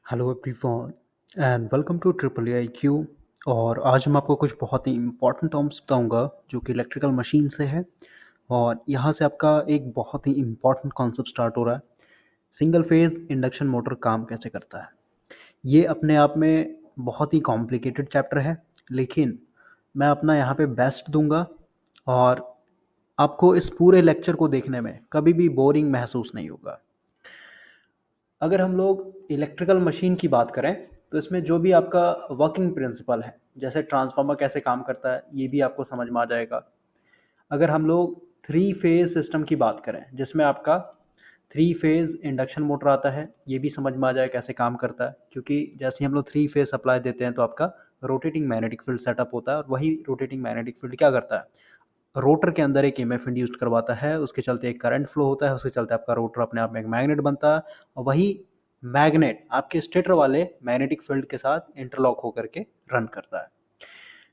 Hello everyone and welcome to triple I Q. और आज मैं आपको कुछ बहुत ही इम्पोर्टेंट टर्म्स बताऊंगा जो कि इलेक्ट्रिकल मशीन से है। और यहाँ से आपका एक बहुत ही इम्पोर्टेंट कॉन्सेप्ट स्टार्ट हो रहा है। सिंगल फेज इंडक्शन मोटर काम कैसे करता है। ये अपने आप में बहुत ही कॉम्प्लिकेटेड चैप्टर है, लेकिन मैं अपना यहाँ पे बेस्ट दूंगा और आपको इस पूरे लेक्चर को देखने में कभी भी बोरिंग महसूस नहीं होगा। अगर हम लोग इलेक्ट्रिकल मशीन की बात करें तो इसमें जो भी आपका वर्किंग प्रिंसिपल है, जैसे ट्रांसफार्मर कैसे काम करता है, ये भी आपको समझ में आ जाएगा। अगर हम लोग थ्री फेज सिस्टम की बात करें जिसमें आपका थ्री फेज इंडक्शन मोटर आता है, ये भी समझ में आ जाए कैसे काम करता है। क्योंकि जैसे ही हम लोग थ्री फेज सप्लाई देते हैं तो आपका रोटेटिंग मैग्नेटिक फील्ड सेटअप होता है, और वही रोटेटिंग मैग्नेटिक फील्ड क्या करता है, रोटर के अंदर एक ईएमएफ इंड्यूस्ड करवाता है, उसके चलते एक करंट फ्लो होता है, उसके चलते आपका रोटर अपने आप में एक मैग्नेट बनता है, और वही मैग्नेट आपके स्टेटर वाले मैग्नेटिक फील्ड के साथ इंटरलॉक होकर के रन करता है।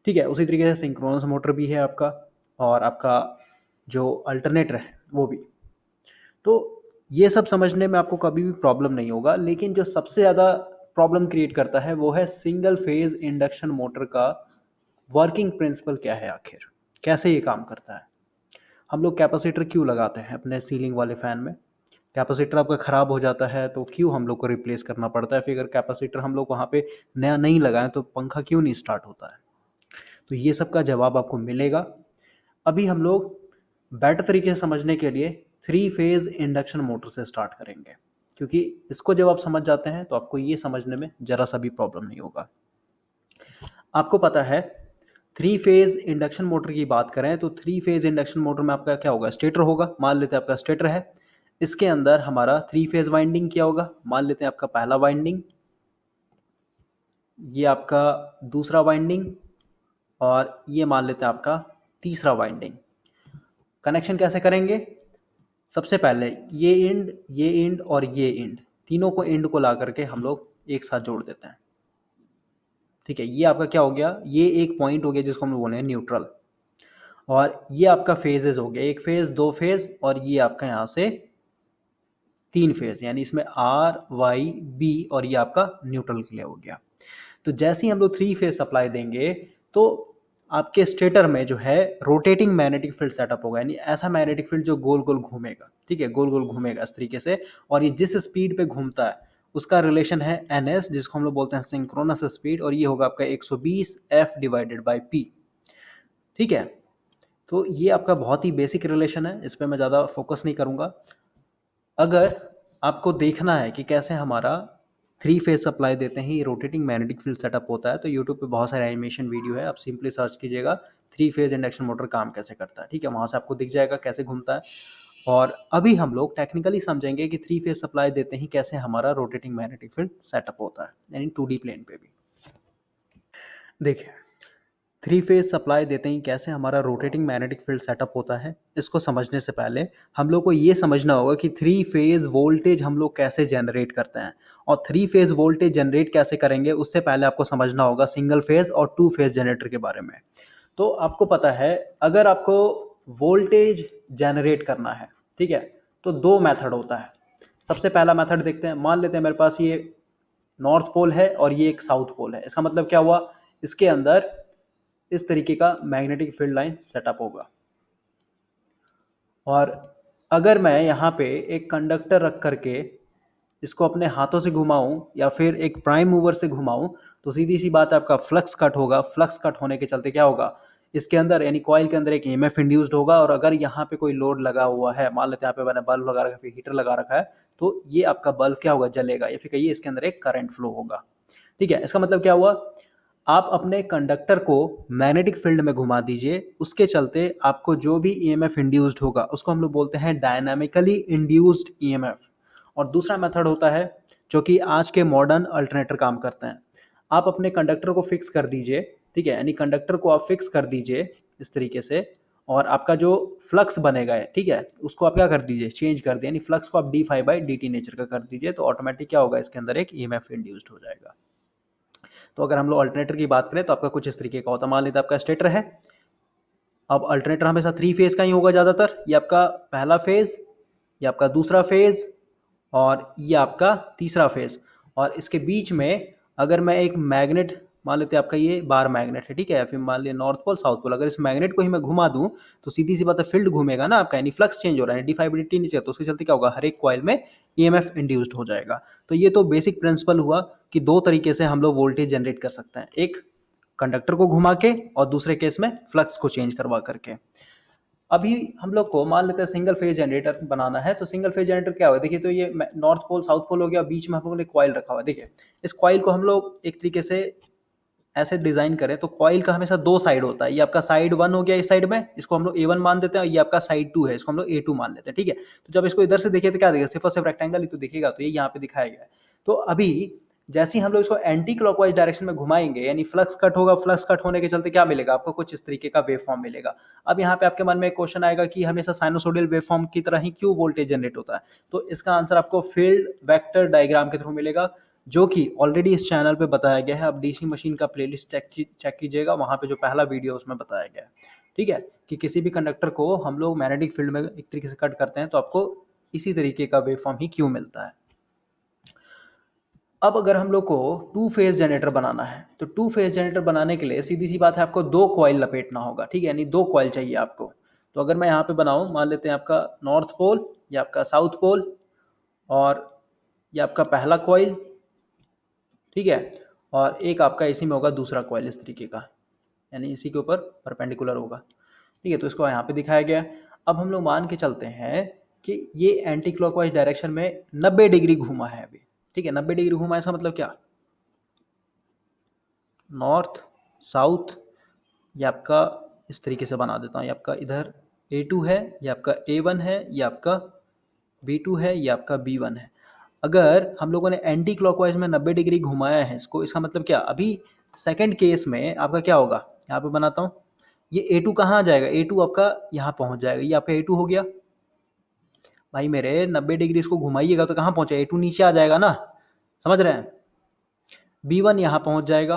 ठीक है, उसी तरीके से सिंक्रोनस मोटर भी है आपका, और आपका जो अल्टरनेटर है वो भी। तो ये सब समझने में आपको कभी भी प्रॉब्लम नहीं होगा, लेकिन जो सबसे ज़्यादा प्रॉब्लम क्रिएट करता है वो है सिंगल फेज इंडक्शन मोटर का वर्किंग प्रिंसिपल क्या है, आखिर कैसे ये काम करता है। हम लोग कैपेसिटर क्यों लगाते हैं अपने सीलिंग वाले फैन में। कैपेसिटर आपका ख़राब हो जाता है तो क्यों हम लोग को रिप्लेस करना पड़ता है। फिर अगर कैपेसिटर हम लोग वहाँ पे नया नहीं लगाएं तो पंखा क्यों नहीं स्टार्ट होता है। तो ये सब का जवाब आपको मिलेगा। अभी हम लोग बेटर तरीके से समझने के लिए थ्री फेज इंडक्शन मोटर से स्टार्ट करेंगे, क्योंकि इसको जब आप समझ जाते हैं तो आपको ये समझने में ज़रा सा भी प्रॉब्लम नहीं होगा। आपको पता है, थ्री फेज इंडक्शन मोटर की बात करें तो थ्री फेज इंडक्शन मोटर में आपका क्या होगा, स्टेटर होगा। मान लेते हैं आपका स्टेटर है, इसके अंदर हमारा थ्री फेज वाइंडिंग क्या होगा, मान लेते हैं आपका पहला वाइंडिंग, ये आपका दूसरा वाइंडिंग, और ये मान लेते हैं आपका तीसरा वाइंडिंग। कनेक्शन कैसे करेंगे, सबसे पहले ये इंड और ये इंड, तीनों को इंड को ला करके हम लोग एक साथ जोड़ देते हैं। ठीक है, ये आपका क्या हो गया, ये एक पॉइंट हो गया जिसको हम लोग बोले हैं न्यूट्रल। और ये आपका फेजेस हो गया, एक फेज, दो फेज, और ये आपका यहाँ से तीन फेज, यानी इसमें आर वाई बी, और ये आपका न्यूट्रल के लिए हो गया। तो जैसे ही हम लोग थ्री फेज सप्लाई देंगे तो आपके स्टेटर में जो है रोटेटिंग मैग्नेटिक फील्ड सेटअप होगा, यानी ऐसा मैग्नेटिक फील्ड जो गोल गोल घूमेगा। ठीक है, गोल गोल घूमेगा इस तरीके से, और ये जिस स्पीड पे घूमता है उसका रिलेशन है एन एस, जिसको हम लोग बोलते हैं सिंक्रोनस स्पीड, और ये होगा आपका 120 एफ डिवाइडेड बाई पी। ठीक है, तो ये आपका बहुत ही बेसिक रिलेशन है, इस पर मैं ज़्यादा फोकस नहीं करूँगा। अगर आपको देखना है कि कैसे हमारा थ्री फेज सप्लाई देते ही रोटेटिंग मैग्नेटिक फील्ड सेटअप होता है, तो यूट्यूब पे बहुत सारे एनिमेशन वीडियो है, आप सिंपली सर्च कीजिएगा थ्री फेज इंडक्शन मोटर काम कैसे करता है। ठीक है, वहाँ से आपको दिख जाएगा कैसे घूमता है। और अभी हम लोग टेक्निकली समझेंगे कि थ्री फेज सप्लाई देते ही कैसे हमारा रोटेटिंग मैग्नेटिक फील्ड सेटअप होता है, यानी 2D प्लेन पे भी। देखिए, थ्री फेज सप्लाई देते ही कैसे हमारा रोटेटिंग मैग्नेटिक फील्ड सेटअप होता है, इसको समझने से पहले हम लोग को ये समझना होगा कि थ्री फेज वोल्टेज हम लोग कैसे जनरेट करते हैं। और थ्री फेज वोल्टेज जनरेट कैसे करेंगे उससे पहले आपको समझना होगा सिंगल फेज और टू फेज जनरेटर के बारे में। तो आपको पता है, अगर आपको वोल्टेज जनरेट करना है, ठीक है, तो दो मेथड होता है। सबसे पहला मेथड देखते हैं, मान लेते हैं मेरे पास ये नॉर्थ पोल है और ये एक साउथ पोल है। इसका मतलब क्या हुआ, इसके अंदर इस तरीके का मैग्नेटिक फील्ड लाइन सेटअप होगा। और अगर मैं यहाँ पे एक कंडक्टर रख करके इसको अपने हाथों से घुमाऊं या फिर एक प्राइम मूवर से घुमाऊं, तो सीधी सी बात है, आपका फ्लक्स कट होगा। फ्लक्स कट होने के चलते क्या होगा, इसके अंदर यानी कॉइल के अंदर एक ईएमएफ इंड्यूस्ड होगा। और अगर यहाँ पे कोई लोड लगा हुआ है, मान लेते हैं यहाँ पे मैंने बल्ब लगा रखा है, फिर हीटर लगा रखा है, तो ये आपका बल्ब क्या होगा, जलेगा, या फिर कहिए इसके अंदर एक करंट फ्लो होगा। ठीक है, इसका मतलब क्या हुआ, आप अपने कंडक्टर को मैग्नेटिक फील्ड में घुमा दीजिए, उसके चलते आपको जो भी ईएमएफ इंड्यूस्ड होगा उसको हम लोग बोलते हैं डायनामिकली इंड्यूस्ड ईएमएफ। और दूसरा मेथड होता है जो कि आज के मॉडर्न अल्टरनेटर काम करते हैं। आप अपने कंडक्टर को फिक्स कर दीजिए, ठीक है, यानी कंडक्टर को आप फिक्स कर दीजिए इस तरीके से, और आपका जो फ्लक्स बनेगा है, ठीक है, उसको आप क्या कर दीजिए, चेंज कर दिए, यानी फ्लक्स को आप D phi by D T nature का कर दीजिए, तो ऑटोमेटिक क्या होगा, इसके अंदर एक ईएमएफ इंड्यूस्ड हो जाएगा। तो अगर हम लोग अल्टरनेटर की बात करें तो आपका कुछ इस तरीके का होता है। मान लीजिए आपका स्टेटर है, अब अल्टरनेटर हमेशा थ्री फेज का ही होगा ज़्यादातर। ये आपका पहला फेज, ये आपका दूसरा फेज, और ये आपका तीसरा फेज। और इसके बीच में अगर मैं एक मैग्नेट मान लेते हैं, आपका ये बार मैग्नेट है, ठीक है, फिर मान लिया नॉर्थ पोल साउथ पोल, अगर इस मैग्नेट को ही मैं घुमा दूं तो सीधी सी बात है फील्ड घूमेगा ना आपका, यानी फ्लक्स चेंज हो रहा है, डिफाइबिलिटी नीचे, तो उसके चलते क्या होगा, हर एक कॉइल में ईएमएफ इंड्यूस्ड हो जाएगा। तो ये तो बेसिक प्रिंसिपल हुआ कि दो तरीके से हम लोग वोल्टेज जनरेट कर सकते हैं, एक कंडक्टर को घुमा के और दूसरे केस में फ्लक्स को चेंज करवा करके। अभी हम लोग को मान लेते हैं सिंगल फेज जनरेटर बनाना है, तो सिंगल फेज जनरेटर क्या होगा, देखिए तो ये नॉर्थ पोल साउथ पोल हो गया, बीच में हम लोगों ने कॉइल रखा हुआ है, देखिए इस कॉइल को हम लोग एक तरीके से ऐसे डिजाइन करें तो कॉइल का हमेशा दो साइड होता है, ये आपका साइड वन हो गया इस साइड में, इसको हम लोग A1 मान देते हैं, और ये आपका साइड टू है, इसको हम लोग A2 मान लेते हैं, ठीक है। तो जब इसको इधर से देखिए तो क्या दिखेगा, सिर्फ और सिर्फ रेक्टेंगल ही तो दिखेगा, तो ये यहाँ पे दिखाया गया है। तो अभी जैसे ही हम लोग इसको एंटी क्लॉकवाइज डायरेक्शन में घुमाएंगे, यानी फ्लक्स कट होगा, फ्लक्स कट होने के चलते क्या मिलेगा आपको, कुछ इस तरीके का वेव फॉर्म मिलेगा। अब यहाँ पे आपके मन में एक क्वेश्चन आएगा कि हमेशा साइनोसोडियल वेव फॉर्म की तरह ही क्यों वोल्टेज जनरेट होता है, तो इसका आंसर आपको फील्ड वेक्टर डायग्राम के थ्रू मिलेगा, जो कि ऑलरेडी इस चैनल पे बताया गया है। आप डीसी मशीन का प्लेलिस्ट चेक कीजिएगा, वहाँ पे जो पहला वीडियो उसमें बताया गया है, ठीक है, कि किसी भी कंडक्टर को हम लोग मैग्नेटिक फील्ड में एक तरीके से कट करते हैं तो आपको इसी तरीके का वेव फॉर्म ही क्यों मिलता है। अब अगर हम लोग को टू फेज जनरेटर बनाना है, तो टू फेज जनरेटर बनाने के लिए सीधी सी बात है, आपको दो कॉइल लपेटना होगा, ठीक है, यानी दो कॉइल चाहिए आपको। तो अगर मैं यहाँ पे बनाऊँ, मान लेते हैं आपका नॉर्थ पोल, या आपका साउथ पोल, और ये आपका पहला कॉइल, ठीक है, और एक आपका इसी में होगा दूसरा कॉइल इस तरीके का, यानी इसी के ऊपर परपेंडिकुलर होगा, ठीक है। तो इसको यहाँ पे दिखाया गया है। अब हम लोग मान के चलते हैं कि ये एंटी क्लॉकवाइज डायरेक्शन में 90 डिग्री घूमा है अभी, ठीक है, 90 डिग्री घूमा, इसका मतलब क्या, नॉर्थ साउथ, ये आपका इस तरीके से बना देता हूँ, ये आपका इधर A2 है, ये आपका A1 है, ये आपका B2 है, ये आपका B1 है। अगर हम लोगों ने एंटी क्लॉकवाइज में 90 डिग्री घुमाया है इसको, इसका मतलब क्या, अभी सेकंड केस में आपका क्या होगा, यहाँ पे बनाता हूँ, ये A2 कहाँ आ जाएगा, A2 आपका यहाँ पहुँच जाएगा, ये आपका A2 हो गया। भाई मेरे 90 डिग्री इसको घुमाइएगा तो कहाँ पहुँचे, A2 नीचे आ जाएगा ना, समझ रहे हैं। B1 यहाँ पहुँच जाएगा,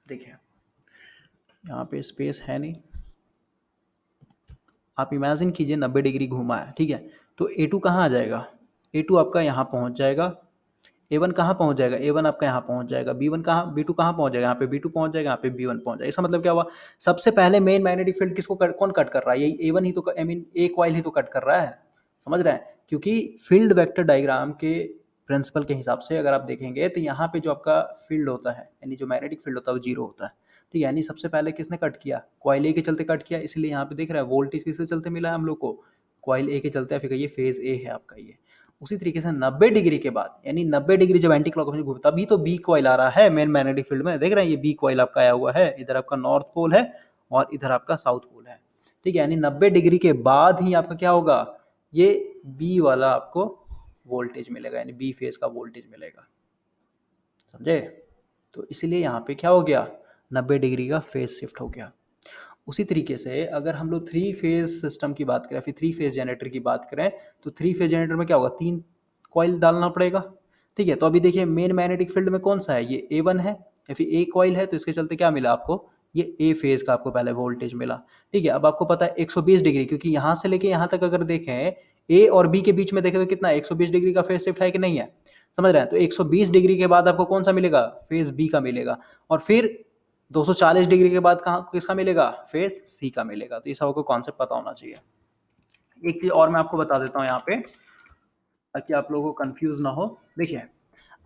देखिए यहाँ पे स्पेस है नहीं, आप इमेजिन कीजिए 90 डिग्री घूमा है, ठीक है, तो A2 कहाँ आ जाएगा, A2 आपका यहाँ पहुँच जाएगा, A1 कहाँ पहुँच जाएगा, A1 आपका यहाँ पहुँच जाएगा, B2 कहाँ पहुँच जाएगा, यहाँ पे B2 पहुँच जाएगा, यहाँ पे B1 पहुँच जाएगा। इसका मतलब क्या हुआ, सबसे पहले मेन मैग्नेटिक फील्ड किसको कौन कट कर रहा है, यही A1 ही तो, आई मीन ए कॉइल ही तो कट कर रहा है, समझ रहे हैं। क्योंकि फील्ड वेक्टर डायग्राम के प्रिंसिपल के हिसाब से अगर आप देखेंगे तो यहाँ पे जो आपका फील्ड होता है, यानी जो मैग्नेटिक फील्ड होता है वो जीरो होता है, ठीक है, यानी सबसे पहले किसने कट किया, कॉइल ए के चलते कट किया, इसलिए यहाँ पे देख रहा है वोल्टेज किससे चलते मिला है हम लोग को, कॉइल ए के चलते, फिर ये फेज ए है आपका ये। उसी तरीके से 90 डिग्री के बाद, यानी 90 डिग्री जब एंटी क्लॉकवाइज घूमता तभी तो बी कॉइल आ रहा है मेन मैग्नेटिक फील्ड में, देख रहे हैं ये बी कॉइल आपका आया हुआ है, इधर आपका नॉर्थ पोल है और इधर आपका साउथ पोल है, ठीक है, यानी 90 डिग्री के बाद ही आपका क्या होगा, ये बी वाला आपको वोल्टेज मिलेगा, यानी बी फेज का वोल्टेज मिलेगा, समझे। तो इसीलिए यहाँ पे क्या हो गया, 90 डिग्री का फेज शिफ्ट हो गया। उसी तरीके से अगर हम लोग थ्री फेज सिस्टम की बात करें, फिर थ्री फेज जनरेटर की बात करें, तो थ्री फेज जनरेटर में क्या होगा, तीन कॉइल डालना पड़ेगा, ठीक है। तो अभी देखिए मेन मैग्नेटिक फील्ड में कौन सा है, ये A1 है या फिर ए कॉइल है, तो इसके चलते क्या मिला आपको, ये ए फेज का आपको पहले वोल्टेज मिला, ठीक है। अब आपको पता है 120 डिग्री, क्योंकि यहाँ से लेके यहाँ तक अगर देखें ए और बी के बीच में देखें तो कितना 120 डिग्री का फेज शिफ्ट है कि नहीं है, समझ रहे हैं। तो 120 डिग्री के बाद आपको कौन सा मिलेगा, फेज बी का मिलेगा, और फिर 240 डिग्री के बाद कहाँ किसका मिलेगा, फेज सी का मिलेगा। तो ये सब आपको कॉन्सेप्ट पता होना चाहिए। एक चीज और मैं आपको बता देता हूँ यहाँ पे, ताकि आप लोगों को कंफ्यूज ना हो। देखिए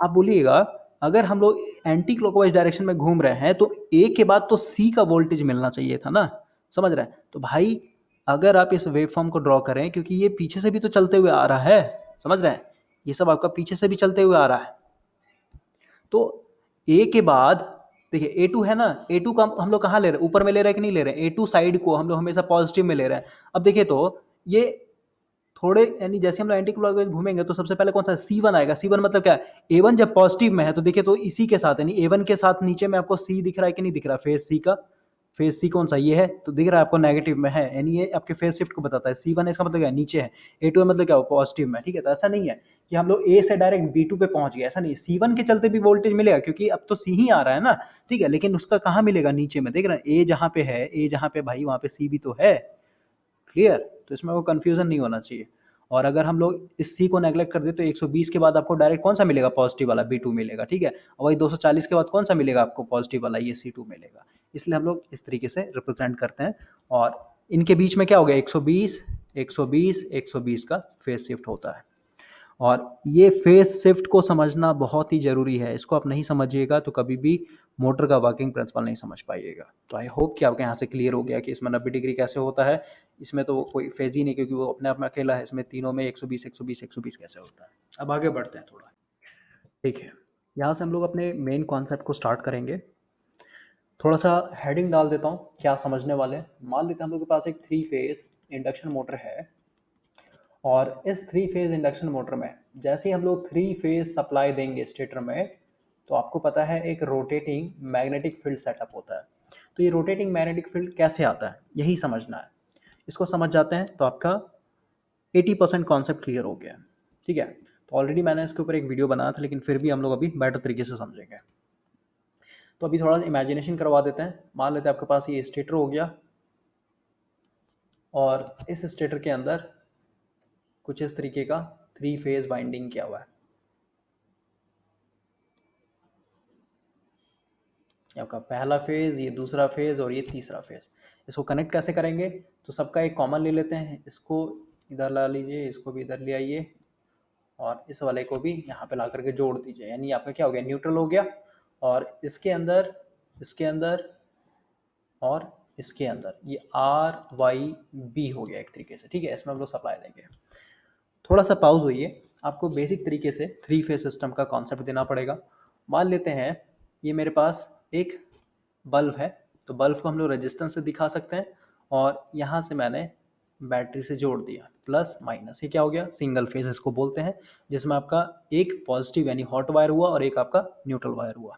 आप बोलिएगा, अगर हम लोग एंटी क्लॉकवाइज डायरेक्शन में घूम रहे हैं तो ए के बाद तो सी का वोल्टेज मिलना चाहिए था ना, समझ रहे हैं। तो भाई अगर आप इस वेव फॉर्म को ड्रॉ करें, क्योंकि ये पीछे से भी तो चलते हुए आ रहा है, समझ रहे हैं, ये सब आपका पीछे से भी चलते हुए आ रहा है। तो ए के बाद देखिए A2 है ना, A2 का हम लोग कहाँ ले रहे हैं, ऊपर में ले रहे हैं कि नहीं ले रहे हैं, A2 साइड को हम लोग हमेशा पॉजिटिव में ले रहे हैं। अब देखिए तो ये थोड़े, यानी जैसे हम लोग एंटी क्लॉकवाइज घूमेंगे तो सबसे पहले कौन सा C1 आएगा, C1 मतलब क्या है, A1 जब पॉजिटिव में है तो देखिए तो इसी के साथ, यानी A1 के साथ नीचे में आपको C दिख रहा है कि नहीं दिख रहा, फेज C का, फेज सी कौन सा ये है, तो दिख रहा है आपको नेगेटिव में है, यानी ये आपके फेज शिफ्ट को बताता है। C1 है, इसका मतलब क्या है, नीचे है। A2 है मतलब क्या हो, पॉजिटिव में, ठीक है। तो ऐसा नहीं है कि हम लोग A से डायरेक्ट B2 पे पहुंच गए, ऐसा नहीं। C1 के चलते भी वोल्टेज मिलेगा, क्योंकि अब तो C ही आ रहा है ना, ठीक है, लेकिन उसका कहाँ मिलेगा, नीचे में, देख रहे हैं A जहाँ पे है, A जहाँ पे भाई वहाँ पे C भी तो है, क्लियर। तो इसमें वो कंफ्यूजन नहीं होना चाहिए। और अगर हम लोग इस सी को नेगलेक्ट कर दे तो 120 के बाद आपको डायरेक्ट कौन सा मिलेगा, पॉजिटिव वाला बी टू मिलेगा, ठीक है। और वही 240 के बाद कौन सा मिलेगा आपको, पॉजिटिव वाला ये सी टू मिलेगा। इसलिए हम लोग इस तरीके से रिप्रेजेंट करते हैं। और इनके बीच में क्या हो गया, 120 120 120 का फेज शिफ्ट होता है। और ये फेज शिफ्ट को समझना बहुत ही ज़रूरी है। इसको आप नहीं समझिएगा तो कभी भी मोटर का वर्किंग प्रिंसिपल नहीं समझ पाइएगा। तो आई होप कि आपके यहाँ से क्लियर हो गया कि इसमें 90 डिग्री कैसे होता है। इसमें तो कोई फेज ही नहीं, क्योंकि वो अपने आप में अकेला है। इसमें तीनों में 120 120 120 कैसे होता है। अब आगे बढ़ते हैं थोड़ा, ठीक है। यहाँ से हम लोग अपने मेन कॉन्सेप्ट को स्टार्ट करेंगे। थोड़ा सा हेडिंग डाल देता हूँ क्या समझने वाले हैं। मान लेते हैं हम लोग के पास एक 3 फेज इंडक्शन मोटर है, और इस 3 फेज इंडक्शन मोटर में जैसे ही हम लोग 3 फेज सप्लाई देंगे स्टेटर में, तो आपको पता है एक रोटेटिंग मैग्नेटिक फील्ड सेटअप होता है। तो ये रोटेटिंग मैग्नेटिक फील्ड कैसे आता है, यही समझना है। इसको समझ जाते हैं तो आपका 80% कॉन्सेप्ट क्लियर हो गया है, ठीक है। तो ऑलरेडी मैंने इसके ऊपर एक वीडियो बनाया था, लेकिन फिर भी हम लोग अभी बेटर तरीके से समझेंगे। तो अभी थोड़ा सा इमेजिनेशन करवा देते हैं। मान लेते हैं आपके पास ये स्टेटर हो गया, और इस स्टेटर के अंदर कुछ इस तरीके का 3 फेज वाइंडिंग किया हुआ है। आपका पहला फेज, ये दूसरा फेज और ये तीसरा फेज। इसको कनेक्ट कैसे करेंगे, तो सबका एक कॉमन ले लेते हैं। इसको इधर ला लीजिए, इसको भी इधर ले आइए, और इस वाले को भी यहाँ पे ला करके जोड़ दीजिए। यानी आपका क्या हो गया, न्यूट्रल हो गया। और इसके अंदर, इसके अंदर और इसके अंदर ये RYB हो गया एक तरीके से, ठीक है। इसमें हम लोग सप्लाई देंगे। थोड़ा सा पाउज होइए, आपको बेसिक तरीके से 3 फेज सिस्टम का कॉन्सेप्ट देना पड़ेगा। मान लेते हैं ये मेरे पास एक बल्ब है, तो बल्ब को हम लोग रेजिस्टेंस से दिखा सकते हैं, और यहाँ से मैंने बैटरी से जोड़ दिया प्लस माइनस। ये क्या हो गया, सिंगल फेज इसको बोलते हैं, जिसमें आपका एक पॉजिटिव यानी हॉट वायर हुआ और एक आपका न्यूट्रल वायर हुआ।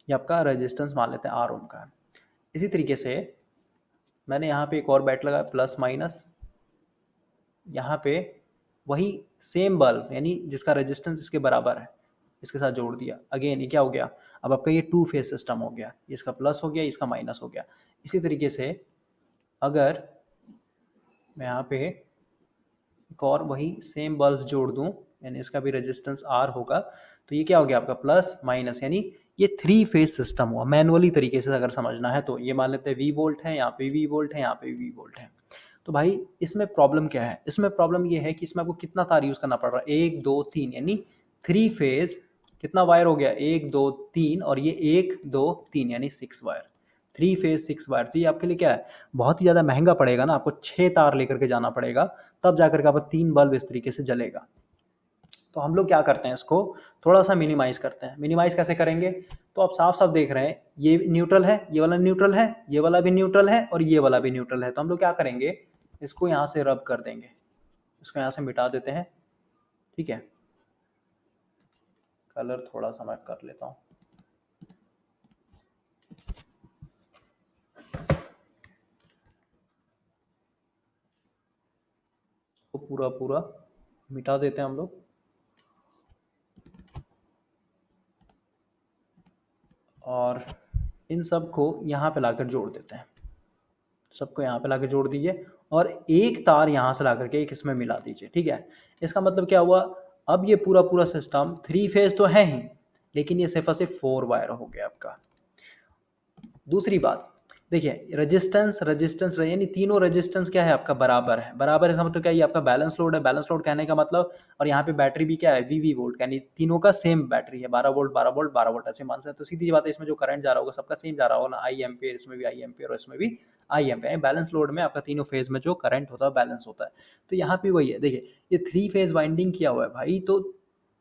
ये आपका रेजिस्टेंस मान लेते हैं R ओम का। इसी तरीके से मैंने यहाँ पे एक और बैट लगाया प्लस माइनस, यहाँ पे वही सेम बल्ब यानी जिसका रेजिस्टेंस इसके बराबर है, इसके साथ जोड़ दिया। अगेन ये क्या हो गया, अब आपका ये 2 फेज सिस्टम हो गया। इसका प्लस हो गया, इसका माइनस हो गया। इसी तरीके से अगर मैं यहाँ पे एक और वही सेम बल्ब जोड़ दूँ, यानी इसका भी रेजिस्टेंस R होगा, तो ये क्या हो गया आपका प्लस माइनस, यानी ये 3 फेज सिस्टम हुआ। मैनुअली तरीके से अगर समझना है तो ये मान लेते हैं V वोल्ट है, यहाँ पे V वोल्ट है, यहाँ पे V वोल्ट है। तो भाई इसमें प्रॉब्लम क्या है, इसमें प्रॉब्लम ये है कि इसमें आपको कितना तार यूज़ करना पड़ रहा है, 1 2 3, यानी 3 फेज कितना वायर हो गया, 1 2 3, और ये 1 2 3 यानी 6 वायर। 3 फेज 6 वायर, तो ये आपके लिए क्या है, बहुत ही ज़्यादा महंगा पड़ेगा ना। आपको 6 तार लेकर के जाना पड़ेगा, तब जाकर के आपको 3 बल्ब इस तरीके से जलेगा। तो हम लोग क्या करते हैं, इसको थोड़ा सा मिनिमाइज करते हैं। मिनिमाइज कैसे करेंगे, तो आप साफ साफ देख रहे हैं ये न्यूट्रल है, ये वाला न्यूट्रल है, ये वाला भी न्यूट्रल है, और ये वाला भी न्यूट्रल है। तो हम लोग क्या करेंगे, इसको यहाँ से रब कर देंगे, इसको यहाँ से मिटा देते हैं, ठीक है। कलर थोड़ा सा मैं कर लेता हूँ। तो पूरा पूरा मिटा देते हैं हम लोग, और इन सब को यहाँ पे लाकर जोड़ देते हैं। सबको यहाँ पे लाकर जोड़ दीजिए, और एक तार यहाँ से लाकर के एक इसमें मिला दीजिए, ठीक है। इसका मतलब क्या हुआ, अब ये पूरा पूरा सिस्टम 3 फेज तो है ही, लेकिन ये सिर्फ और सिर्फ 4 वायर हो गया आपका। दूसरी बात देखिए, रेजिस्टेंस रेजिस्टेंस यानी तीनों रेजिस्टेंस क्या है आपका, बराबर है। बराबर इसका मतलब क्या, ये आपका बैलेंस लोड है। बैलेंस लोड कहने का मतलब, और यहाँ पे बैटरी भी क्या है, वी वोल्ट, यानी तीनों का सेम बैटरी है, 12 वोल्ट 12 वोल्ट 12 वोल्ट ऐसे मान सकते। तो सीधी बात है, इसमें जो करंट जा रहा होगा सबका सेम जा रहा होगा ना, आई एम्पियर, इसमें भी आई एम्पियर और इसमें भी आई एम्पियर। बैलेंस लोड में आपका तीनों फेज में जो करंट होता है बैलेंस होता है। तो यहाँ पे वही है, देखिए ये 3 फेज वाइंडिंग किया हुआ है भाई। तो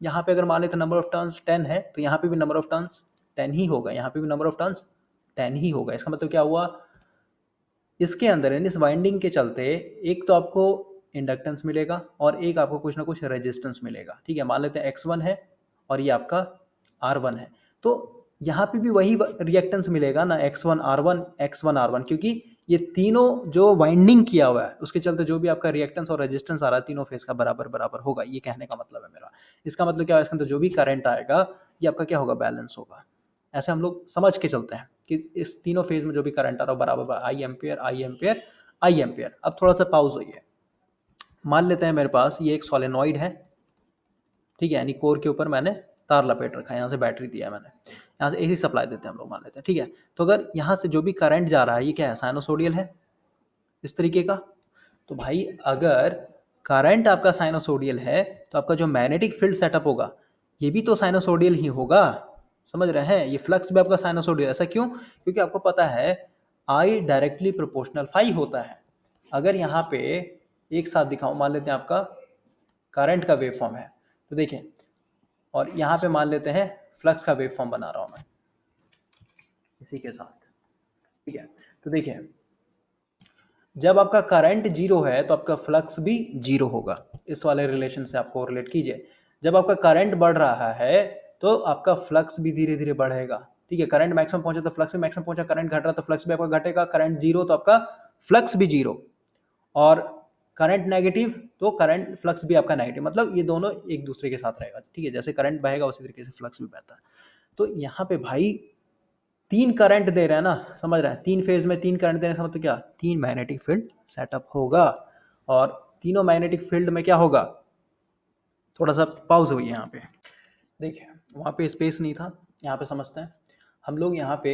यहाँ पे अगर मान लेते नंबर ऑफ टर्न्स 10 है, तो यहाँ पे भी नंबर ऑफ टर्न्स 10 ही होगा, यहाँ पे भी नंबर ऑफ टर्न्स 10 ही होगा। इसका मतलब क्या हुआ, इसके अंदर यानी इस वाइंडिंग के चलते एक तो आपको इंडक्टेंस मिलेगा, और एक आपको कुछ ना कुछ रेजिस्टेंस मिलेगा, ठीक है। मान लेते हैं X1 है और ये आपका R1 है, तो यहाँ पे भी वही रिएक्टेंस मिलेगा ना, X1 R1 X1 R1, क्योंकि ये तीनों जो वाइंडिंग किया हुआ है उसके चलते जो भी आपका रिएक्टेंस और रेजिस्टेंस आ रहा है तीनों फेज का बराबर बराबर होगा। ये कहने का मतलब है मेरा। इसका मतलब क्या है, इसके अंदर जो भी करंट आएगा ये आपका क्या होगा, बैलेंस होगा। ऐसे हम लोग समझ के चलते हैं कि इस तीनों फेज में जो भी करंट आ रहा है बराबर I ampere I ampere I ampere. अब थोड़ा सा पाउज होइए। मान लेते हैं मेरे पास ये एक सोलेनॉइड है, ठीक है, यानी कोर के ऊपर मैंने तार लपेट रखा है, यहाँ से बैटरी दिया है मैंने, यहाँ से एसी सप्लाई देते हैं हम लोग मान लेते हैं, ठीक है। तो अगर यहाँ से जो भी करंट जा रहा है ये क्या है, साइनोसोडियल है इस तरीके का। तो भाई अगर करंट आपका साइनोसोडियल है तो आपका जो मैग्नेटिक फील्ड सेटअप होगा ये भी तो साइनोसोडियल ही होगा, समझ रहे हैं। ये फ्लक्स भी आपका साइनोसोडियल, ऐसा क्यों, क्योंकि आपको पता है आई डायरेक्टली प्रोपोर्शनल फाई होता है। अगर यहाँ पे एक साथ दिखाऊं, मान लेते हैं आपका करंट का वेव फॉर्म है, तो देखिए, और यहाँ पे मान लेते हैं फ्लक्स का वेव फॉर्म बना रहा हूँ मैं इसी के साथ, ठीक है। तो देखिए, जब आपका करंट जीरो है तो आपका फ्लक्स भी जीरो होगा, इस वाले रिलेशन से आपको रिलेट कीजिए। जब आपका करंट बढ़ रहा है तो आपका फ्लक्स भी धीरे धीरे बढ़ेगा, ठीक है। करंट मैक्सिमम पहुंचा तो फ्लक्स भी मैक्सिमम पहुंचा, करंट घट रहा तो फ्लक्स भी आपका घटेगा, करंट जीरो तो आपका फ्लक्स भी जीरो, और करंट नेगेटिव तो करंट फ्लक्स भी आपका नेगेटिव, मतलब ये दोनों एक दूसरे के साथ रहेगा, ठीक है। जैसे करंट बहेगा उसी तरीके से फ्लक्स भी बहता है। तो यहाँ पे भाई तीन करंट दे रहे हैं ना, समझ रहे हैं, तीन फेज में तीन करंट देने से मतलब क्या, तीन मैग्नेटिक फील्ड सेटअप होगा। और तीनों मैग्नेटिक फील्ड में क्या होगा, थोड़ा सा पॉज हुई यहाँ पे, देखिए वहाँ पे स्पेस नहीं था, यहाँ पे समझते हैं। हम लोग यहाँ पे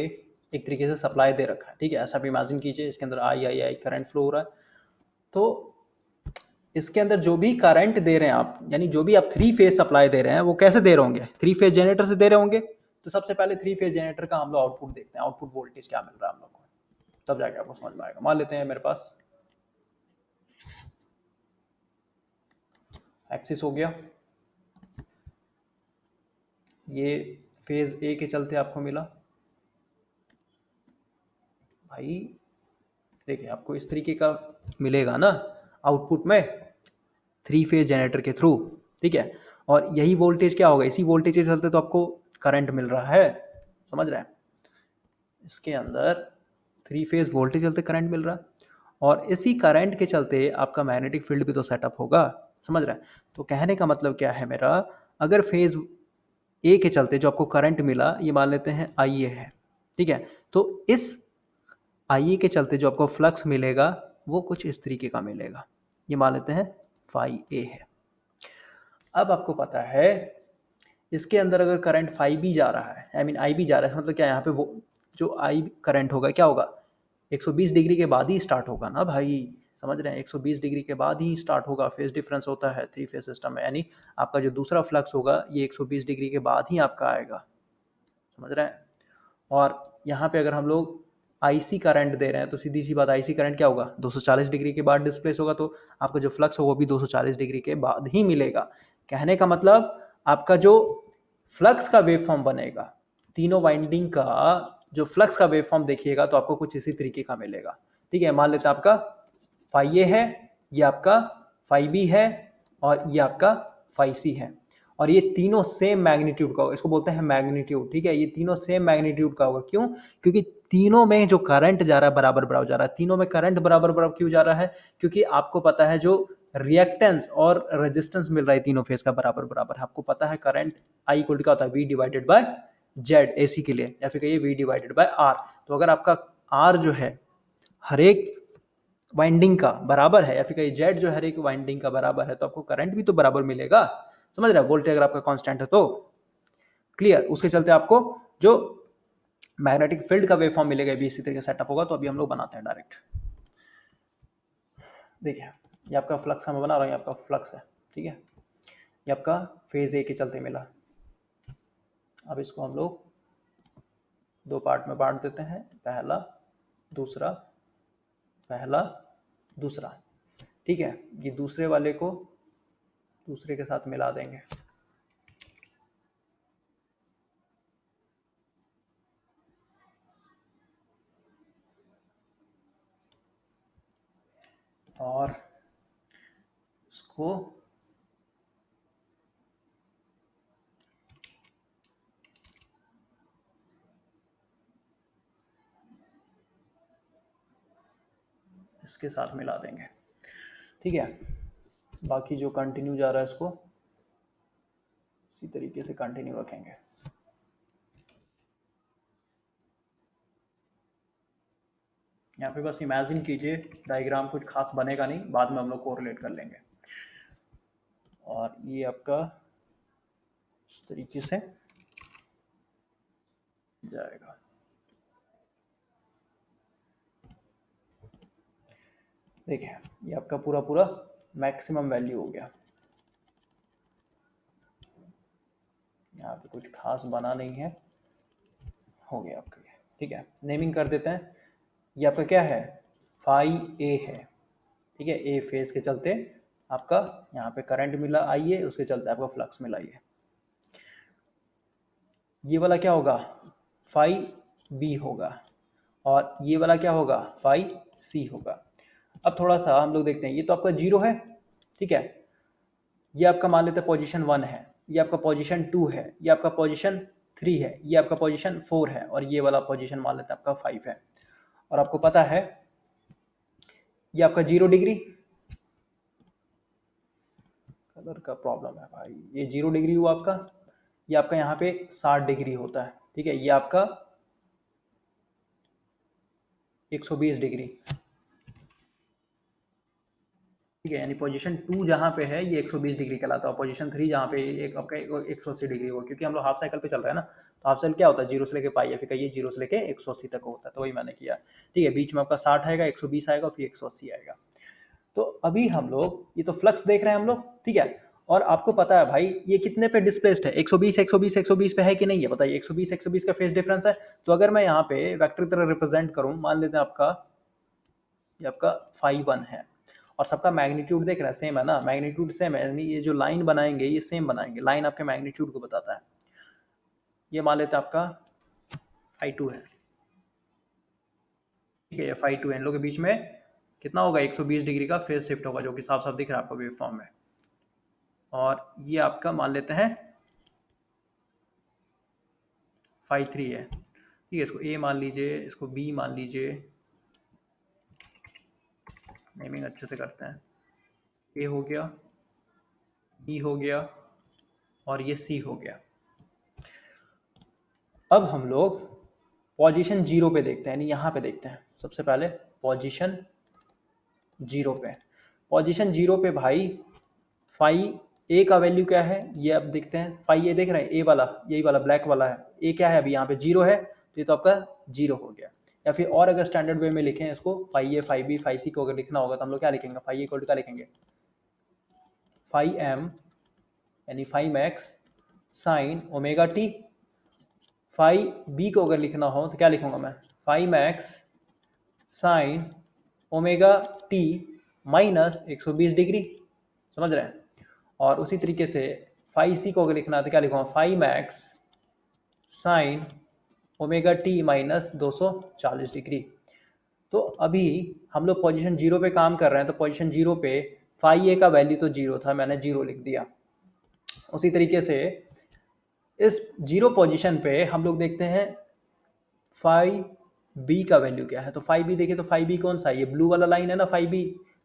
एक तरीके से सप्लाई दे रखा है, ठीक है, ऐसा भी इमेजिन कीजिए, इसके अंदर आई आई आई करंट फ्लो हो रहा है। तो इसके अंदर जो भी करंट दे रहे हैं आप, यानी जो भी आप थ्री फेज सप्लाई दे रहे हैं वो कैसे दे रहे होंगे, थ्री फेज जनरेटर से दे रहे होंगे। तो सबसे पहले थ्री फेज जनरेटर का हम लोग आउटपुट देखते हैं, आउटपुट वोल्टेज क्या मिल रहा है हम लोग को, तब जाके आपको समझ में आएगा। मान लेते हैं मेरे पास एक्सिस हो गया, ये फेज ए के चलते आपको मिला भाई, देखिए आपको इस तरीके का मिलेगा ना आउटपुट में थ्री फेज जनरेटर के थ्रू, ठीक है। और यही वोल्टेज क्या होगा, इसी वोल्टेज के चलते तो आपको करंट मिल रहा है, समझ रहे हैं। इसके अंदर थ्री फेज वोल्टेज चलते करंट मिल रहा है, और इसी करंट के चलते आपका मैग्नेटिक फील्ड भी तो सेटअप होगा, समझ रहे हैं। तो कहने का मतलब क्या है मेरा, अगर फेज ए के चलते जो आपको करंट मिला ये मान लेते हैं आई ए है, ठीक है। तो इस आई ए के चलते जो आपको फ्लक्स मिलेगा वो कुछ इस तरीके का मिलेगा, ये मान लेते हैं फाई ए है। अब आपको पता है इसके अंदर अगर करंट फाई बी जा रहा है, आई मीन आई बी जा रहा है, मतलब क्या यहाँ पे वो जो आई करंट होगा क्या होगा, 120 डिग्री के बाद ही स्टार्ट होगा ना भाई, समझ रहे हैं, 120 डिग्री के बाद ही स्टार्ट होगा, फेज डिफरेंस होता है थ्री फेज सिस्टम में, यानी आपका जो दूसरा फ्लक्स होगा ये 120 डिग्री के बाद ही आपका आएगा, समझ रहे हैं। और यहाँ पे अगर हम लोग आईसी करंट दे रहे हैं तो सीधी सी बात, आईसी करंट क्या होगा, 240 डिग्री के बाद डिस्प्लेस होगा, तो आपका जो फ्लक्स होगा वो भी 240 डिग्री के बाद ही मिलेगा। कहने का मतलब आपका जो फ्लक्स का वेव फॉर्म बनेगा, तीनों वाइंडिंग का जो फ्लक्स का वेव फॉर्म देखिएगा तो आपको कुछ इसी तरीके का मिलेगा, ठीक है। मान लेते हैं आपका फाई ए है, ये आपका फाई बी है, और ये आपका फाई सी है, और ये तीनों सेम मैग्नीट्यूड का होगा, इसको बोलते हैं मैग्नीट्यूड, ठीक है। ये तीनों सेम मैग्नीट्यूड का होगा, क्यों, क्योंकि तीनों में जो करंट जा रहा है बराबर बराबर जा रहा है, तीनों में करंट बराबर बराबर क्यों जा रहा है, क्योंकि आपको पता है जो रिएक्टेंस और रेजिस्टेंस मिल रहा है तीनों फेज का बराबर बराबर है। आपको पता है करंट आई इक्वल टू क्या होता है, V divided by Z AC के लिए, या फिर कहिए वी डिवाइडेड बाय आर। तो अगर आपका आर जो है हर एक वाइंडिंग का बराबर है, या फिर कहीं जेड जो हर एक वाइंडिंग का बराबर है, तो आपको करंट भी तो बराबर मिलेगा, समझ रहे हैं। वोल्टेज अगर आपका कांस्टेंट है तो क्लियर, उसके चलते आपको जो मैग्नेटिक फील्ड का वेवफॉर्म मिलेगा भी इसी तरीके से सेटअप होगा। तो अभी हम लोग बनाते हैं डायरेक्ट, देखिए ये आपका फ्लक्स मैं बना रहा हूँ, ये आपका फ्लक्स है, ठीक है, ये आपका फेज ए के चलते मिला। अब इसको हम लोग दो पार्ट में बांट देते हैं, पहला दूसरा, पहला दूसरा, ठीक है। ये दूसरे वाले को दूसरे के साथ मिला देंगे, और इसको इसके साथ मिला देंगे, ठीक है। बाकी जो कंटिन्यू जा रहा है इसको इसी तरीके से कंटिन्यू रखेंगे। यहाँ पे बस इमेजिन कीजिए, डायग्राम कुछ खास बनेगा नहीं, बाद में हम लोग कोरिलेट कर लेंगे। और ये आपका इस तरीके से जाएगा। देखिए ये आपका पूरा पूरा मैक्सिमम वैल्यू हो गया। यहाँ पे कुछ खास बना नहीं है, हो गया आपका ये। ठीक है, नेमिंग कर देते हैं। ये आपका क्या है, फाई ए है। ठीक है, ए फेज के चलते आपका यहाँ पे करंट मिला आई है, उसके चलते आपका फ्लक्स मिला है। ये वाला क्या होगा, फाई बी होगा, और ये वाला क्या होगा, फाई सी होगा। अब थोड़ा सा हम लोग देखते हैं, ये तो आपका जीरो है। ठीक है, ये आपका मान लेते हैं पोजीशन 1 है, ये आपका पोजीशन 2 है, ये आपका पोजीशन 3 है, ये आपका पोजीशन 4 है, और ये वाला पोजीशन मान लेते हैं आपका 5 है। और आपको पता है ये आपका 0 डिग्री, कलर का प्रॉब्लम है भाई, ये 0 डिग्री हुआ आपका। ये आपका यहाँ पे 60 डिग्री होता है। ठीक है, ये आपका 120 डिग्री। ठीक है, यानी पोजीशन 2 जहाँ पे है ये 120 डिग्री कहलाता है, पोजीशन 3 जहाँ पे एक आपका 180 डिग्री होगा, क्योंकि हम लोग हाफ साइकिल पे चल रहे हैं ना। तो हाफ साइकिल क्या होता है, 0 से लेके पाई या फिर कहिए 0 से लेके 180 तक होता है, तो वही मैंने किया। ठीक है, बीच में आपका 60 आएगा, 120 आएगा, फिर 180 आएगा। तो अभी हम लोग ये तो फ्लक्स देख रहे हैं हम लोग। ठीक है, और आपको पता है भाई ये कितने पे डिस्प्लेस्ड है, 120 120 120 पे है कि नहीं है, बताइए। 120 120 का फेज डिफरेंस है। तो अगर मैं यहाँ पे वेक्टर की तरह रिप्रेजेंट करूँ, मान लेते हैं आपका ये आपका फाई 1 है, और सबका मैग्नीट्यूड देख रहे हैं सेम है ना, मैग्नीट्यूड सेम है, यानी ये जो लाइन बनाएंगे ये सेम बनाएंगे, लाइन आपके मैग्नीट्यूड को बताता है। ये मान लेते हैं आपका फाई 2 है। ठीक है, ये फाई 2 है, इन लोगों के बीच में कितना होगा, 120 डिग्री का फेज शिफ्ट होगा, जो कि साफ साफ दिख रहा है आपको वेव फॉर्म में। और ये आपका मान लेते हैं फाई 3 है। ठीक है, इसको ए मान लीजिए, इसको बी मान लीजिए, नेमिंग अच्छे से करते हैं। ए हो गया, बी हो गया, और ये सी हो गया। अब हम लोग पोजीशन 0 पे देखते हैं, यानी यहाँ पे देखते हैं सबसे पहले पोजीशन 0 पे। पोजीशन 0 पे भाई फाई ए का वैल्यू क्या है, ये अब देखते हैं। फाई ए देख रहे हैं, ए वाला, यही वाला ब्लैक वाला है। ए क्या है अभी यहाँ पे 0 है, तो ये तो आपका 0 हो गया। या फिर और अगर स्टैंडर्ड वे में लिखें इसको, फाई ए फाई बी फाई सी को अगर लिखना होगा तो हम लोग क्या लिखेंगे, फाई ए इक्वल टू क्या लिखेंगे, फाई एम यानी phi max sine omega T. Phi B को अगर लिखना हो तो क्या लिखूंगा मैं, phi max sine omega T minus 120 degree, समझ रहे हैं। और उसी तरीके से फाई सी को अगर लिखना है तो क्या लिखूंगा, phi max sine omega T minus 240 degree. तो अभी हम लोग पोजीशन 0 पे काम कर रहे हैं, तो पोजीशन 0 पे फाई ए का वैल्यू तो 0 था, मैंने 0 लिख दिया। उसी तरीके से इस 0 पोजीशन पे हम लोग देखते हैं फाई बी का वैल्यू क्या है। तो फाई बी देखिए, तो फाई बी कौन सा है, ये ब्लू वाला लाइन है ना, फाई बी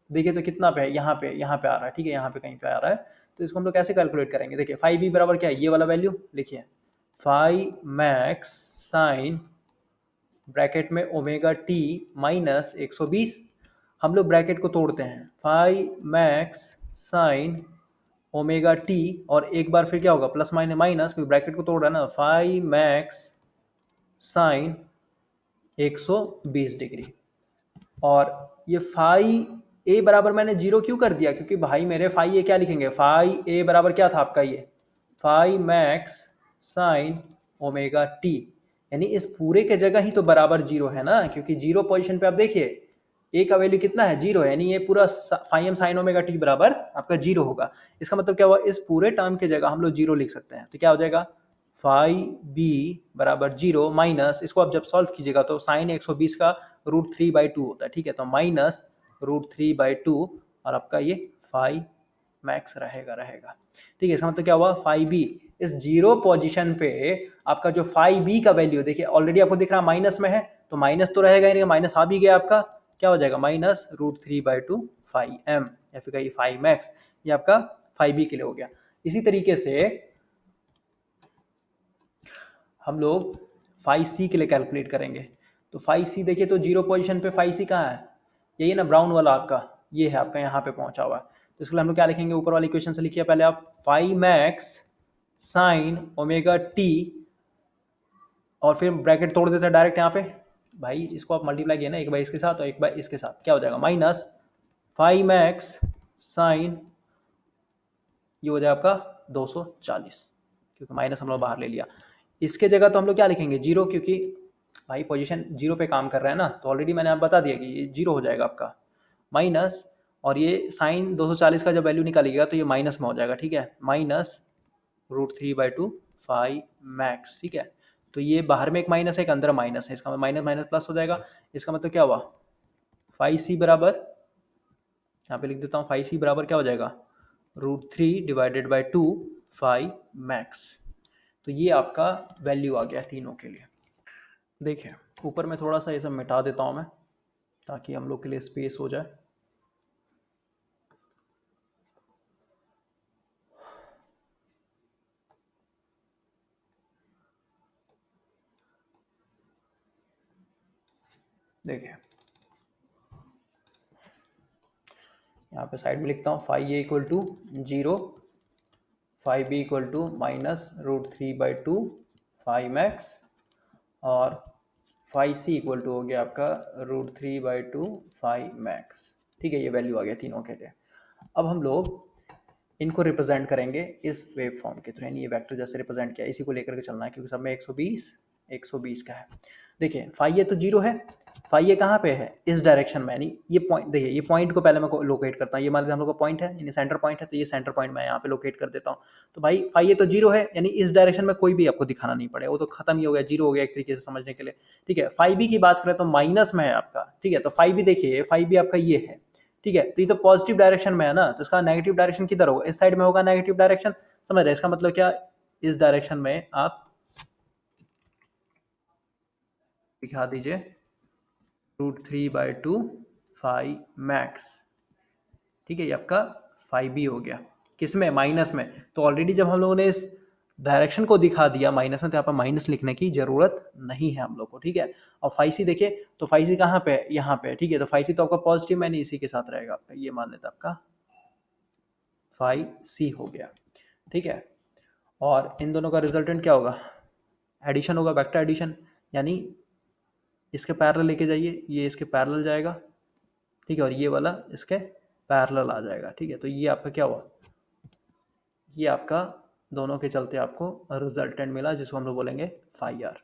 देखिए तो कितना पे है, यहाँ पे आ रहा है। ठीक है, यहाँ पे कहीं पे आ रहा है, तो इसको हम लोग कैसे कैलकुलेट करेंगे, देखिए फाई बी बराबर क्या है, ये वाला वैल्यू लिखिए, फाई मैक्स साइन ब्रैकेट में ओमेगा टी माइनस 120। हम लोग ब्रैकेट को तोड़ते हैं, phi max sine omega T, और एक बार फिर क्या होगा, प्लस माइनस माइनस, क्योंकि ब्रैकेट को तोड़ रहा है ना, फाई मैक्स साइन 120 डिग्री। और ये फाई ए बराबर मैंने 0 क्यों कर दिया, क्योंकि भाई मेरे फाई ए क्या लिखेंगे, फाई ए बराबर क्या था आपका, ये phi max sine omega T, यानी इस पूरे के जगह ही तो बराबर 0 है ना, क्योंकि 0 पोजीशन पे आप देखिए ए का वैल्यू कितना है, 0 है, यानी ये पूरा phi M sine omega T बराबर आपका 0 होगा। इसका मतलब क्या हुआ, इस पूरे टर्म की जगह हम लोग 0 लिख सकते हैं। तो क्या हो जाएगा, फाई बी बराबर 0 माइनस, इसको आप जब सॉल्व कीजिएगा तो साइन 120 का √3/2 होता है। ठीक है, तो माइनस √3/2, और आपका ये फाई मैक्स रहेगा। ठीक है, इसका मतलब क्या हुआ, फाई बी इस 0 पोजीशन पे आपका जो फाई बी का वैल्यू देखिए, ऑलरेडी आपको दिख रहा है माइनस में है, तो माइनस तो रहेगा ही, माइनस आ भी गया आपका, क्या हो जाएगा, माइनस √3/2 फाई एम, या फिर कहिए फाई मैक्स, ये आपका फाई बी के लिए हो गया। इसी तरीके से हम लोग फाई सी के लिए कैलकुलेट करेंगे। तो फाई सी देखिए, तो 0 पोजीशन पे फाई सी कहाँ है, यही ना ब्राउन वाला आपका, ये है आपका यहाँ पे पहुंचा हुआ है। तो इसके लिए हम लोग क्या लिखेंगे, ऊपर वाली इक्वेशन से लिखिए पहले आप, phi max sine omega T, और फिर ब्रैकेट तोड़ देते हैं डायरेक्ट यहाँ पे भाई, इसको आप मल्टीप्लाई किया ना एक बार इसके साथ और एक बार इसके साथ, क्या हो जाएगा, माइनस फाइव मैक्स साइन, ये हो जाएगा आपका 240, क्योंकि माइनस हम लोग बाहर ले लिया। इसके जगह तो हम लोग क्या लिखेंगे, जीरो, क्योंकि भाई पोजीशन जीरो पे काम कर रहा है ना, तो ऑलरेडी मैंने आप बता दिया कि ये जीरो हो जाएगा आपका, माइनस, और ये साइन 240 का जब वैल्यू निकालिएगा तो ये माइनस में हो जाएगा, ठीक है, माइनस √3/2 फाइव मैक्स, ठीक है। तो ये बाहर में एक माइनस है, एक अंदर माइनस है, इसका माइनस माइनस प्लस हो जाएगा। इसका मतलब क्या हुआ, फाइव सी बराबर, यहाँ पे लिख देता हूँ, फाइव सी बराबर क्या हो जाएगा, √3/2 फाइव मैक्स। तो ये आपका वैल्यू आ गया तीनों के लिए। देखिए ऊपर में थोड़ा सा ये सब मिटा देता हूँ मैं, ताकि हम लोग के लिए स्पेस हो जाए। देखिए यहाँ पे साइड में लिखता हूँ, five A equal to 0, five B equal to minus √3/2 five max, और फाइव सी इक्वल टू हो गया आपका √3/2 फाइव मैक्स, ठीक है। ये वैल्यू आ गया तीनों के लिए। अब हम लोग इनको रिप्रेजेंट करेंगे इस वेव फॉर्म के थ्रू, यानी ये वेक्टर जैसे रिप्रेजेंट किया, इसी को लेकर के चलना है, क्योंकि सब में 120 का है। देखिए फाइव ये तो जीरो है, फाइव ये कहाँ पे है, इस डायरेक्शन में, यानी ये पॉइंट, देखिए ये पॉइंट को पहले मैं लोकेट करता हूँ, ये मान लीजिए हम लोग का पॉइंट है, यानी सेंटर पॉइंट है, तो ये सेंटर पॉइंट मैं यहाँ पे लोकेट कर देता हूँ। तो भाई फाइव ये तो जीरो है, यानी इस डायरेक्शन में कोई भी आपको दिखाना नहीं पड़ेगा, वो तो खत्म ही हो गया, जीरो हो गया एक तरीके से समझने के लिए, ठीक है। फाइव बी की बात करें तो माइनस में है आपका, ठीक है, तो फाइव बी देखिए, फाइव बी आपका ये है, ठीक है, तो ये तो पॉजिटिव डायरेक्शन में है ना, तो इसका नेगेटिव डायरेक्शन किधर होगा, इस साइड में होगा नेगेटिव डायरेक्शन, समझ रहे, इसका मतलब क्या, इस डायरेक्शन में आप दिखा दीजिए √3/2 फाइव मैक्स, ठीक है, ये आपका फाइव बी हो गया, किसमें, माइनस में। तो ऑलरेडी जब हम लोगों ने इस डायरेक्शन को दिखा दिया माइनस में, तो यहाँ पर माइनस लिखने की जरूरत नहीं है हम लोग को, ठीक है। और फाइव सी देखिए, तो फाइव सी कहाँ पे है, यहाँ पे, ठीक है, तो फाइव सी तो आपका पॉजिटिव में नहीं, इसी के साथ रहेगा आपका, ये मान लेता आपका फाइव सी हो गया, ठीक है। और इन दोनों का रिजल्टेंट क्या होगा, एडिशन होगा, वेक्टर एडिशन, यानी इसके पैरेलल लेके जाइए, ये इसके पैरेलल जाएगा, ठीक है, और ये वाला इसके पैरेलल आ जाएगा, ठीक है। तो ये आपका क्या हुआ, ये आपका दोनों के चलते आपको रिजल्टेंट मिला, जिसको हम लोग बोलेंगे फाई आर।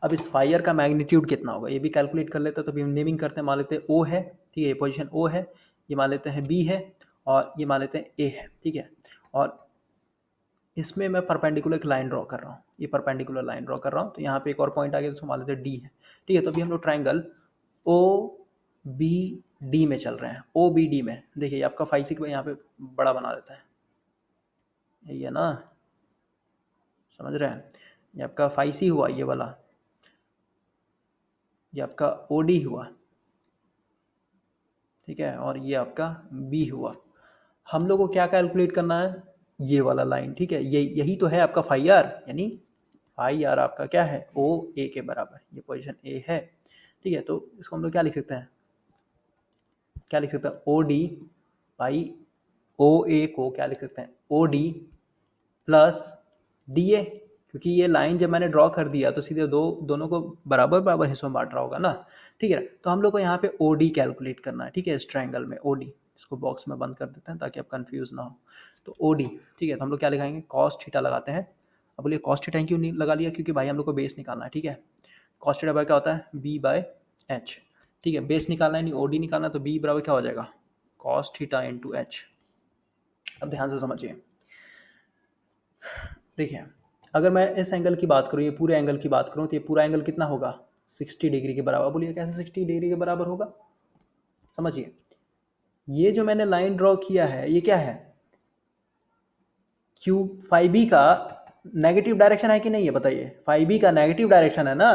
अब इस फाई आर का मैग्नीट्यूड कितना होगा ये भी कैलकुलेट कर लेते हैं, तो अभी हम नेमिंग करते हैं, मान लेते हैं ओ है, ठीक है, ये पोजीशन ओ है, ये मान लेते हैं बी है, और ये मान लेते हैं ए है, ठीक है। और इसमें मैं परपेंडिकुलर एक लाइन ड्रॉ कर रहा हूँ, ये परपेंडिकुलर लाइन ड्रॉ कर रहा हूँ, तो यहाँ पे एक और पॉइंट आ गया, तो मान लेते हैं डी है, ठीक है। तो अभी हम लोग ट्राइंगल ओ बी डी में चल रहे हैं, ओ बी डी में, देखिए आपका फाइव सिक्स में यहाँ पे बड़ा बना देता है, यही है ना, समझ रहे हैं, ये आपका फाइव सी हुआ, ये वाला, ये आपका ओ डी हुआ, ठीक है, और ये आपका बी हुआ। हम लोग को क्या कैलकुलेट करना है, ये वाला लाइन, ठीक है, यही तो है आपका फाई आर, यानी फाई आर आपका क्या है, ओ ए के बराबर, ये पोजीशन ए है, ठीक है। तो इसको हम लोग क्या लिख सकते हैं, क्या लिख सकते हैं, ओ डी बाई ओ ए को क्या लिख सकते हैं, O D plus D A, क्योंकि ये लाइन जब मैंने ड्रॉ कर दिया तो सीधे दोनों को बराबर बराबर हिस्सों में बांट रहा होगा ना, ठीक है। तो हम लोग को यहाँ पे ओ डी कैलकुलेट करना है, ठीक है, इस ट्रायंगल में ओ डी, इसको बॉक्स में बंद कर देते हैं ताकि आप कंफ्यूज ना हो। तो ओ डी, ठीक है, तो हम लोग क्या लिखाएंगे, कॉस थीटा लगाते हैं। अब बोलिए कॉस थीटा क्यों नहीं लगा लिया, क्योंकि भाई हम लोग को बेस निकालना है, ठीक है। कॉस थीटा क्या होता है, B/H, ठीक है, बेस निकालना है, नहीं ओ डी निकालना है, तो B बराबर क्या हो जाएगा, कॉस थीटा इंटू एच। अब ध्यान से समझिए, देखिए अगर मैं इस एंगल की बात करूँ, ये पूरे एंगल की बात करूँ, तो ये पूरा एंगल कितना होगा, 60 डिग्री के बराबर। बोलिए कैसे 60 डिग्री के बराबर होगा, समझिए, ये जो मैंने लाइन ड्रॉ किया है ये क्या है, क्यू फाइव बी का नेगेटिव डायरेक्शन है कि नहीं है, बताइए, फाइव बी का नेगेटिव डायरेक्शन है ना,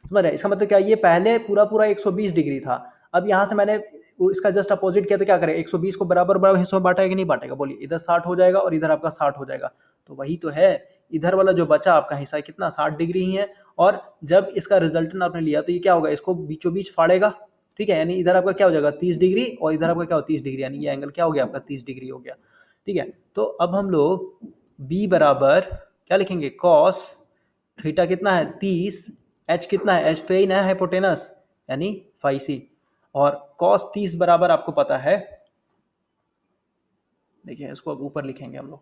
समझ रहे, इसका मतलब क्या, ये पहले पूरा पूरा 120 डिग्री था, अब यहाँ से मैंने इसका जस्ट अपोजिट किया, तो क्या करें, 120 को बराबर बराबर हिस्सों में बांटेगा कि नहीं बांटेगा, बोलिए, इधर 60 हो जाएगा और इधर आपका 60 हो जाएगा, तो वही तो है, इधर वाला जो बचा आपका हिस्सा है कितना, 60 डिग्री ही है। और जब इसका रिजल्टेंट आपने लिया तो ये क्या होगा, इसको बीचों बीच फाड़ेगा, ठीक है, यानी इधर आपका क्या हो जाएगा 30 डिग्री और इधर आपका क्या हो 30 डिग्री, यानी ये एंगल क्या हो गया आपका 30 डिग्री हो गया। ठीक है, तो अब हम लोग b बराबर क्या लिखेंगे, कॉस थीटा कितना है 30, h कितना है, h तो यही ना है हाइपोटेनस, यानी फाई सी, और कॉस 30 बराबर आपको पता है, देखिए इसको अब ऊपर लिखेंगे हम लोग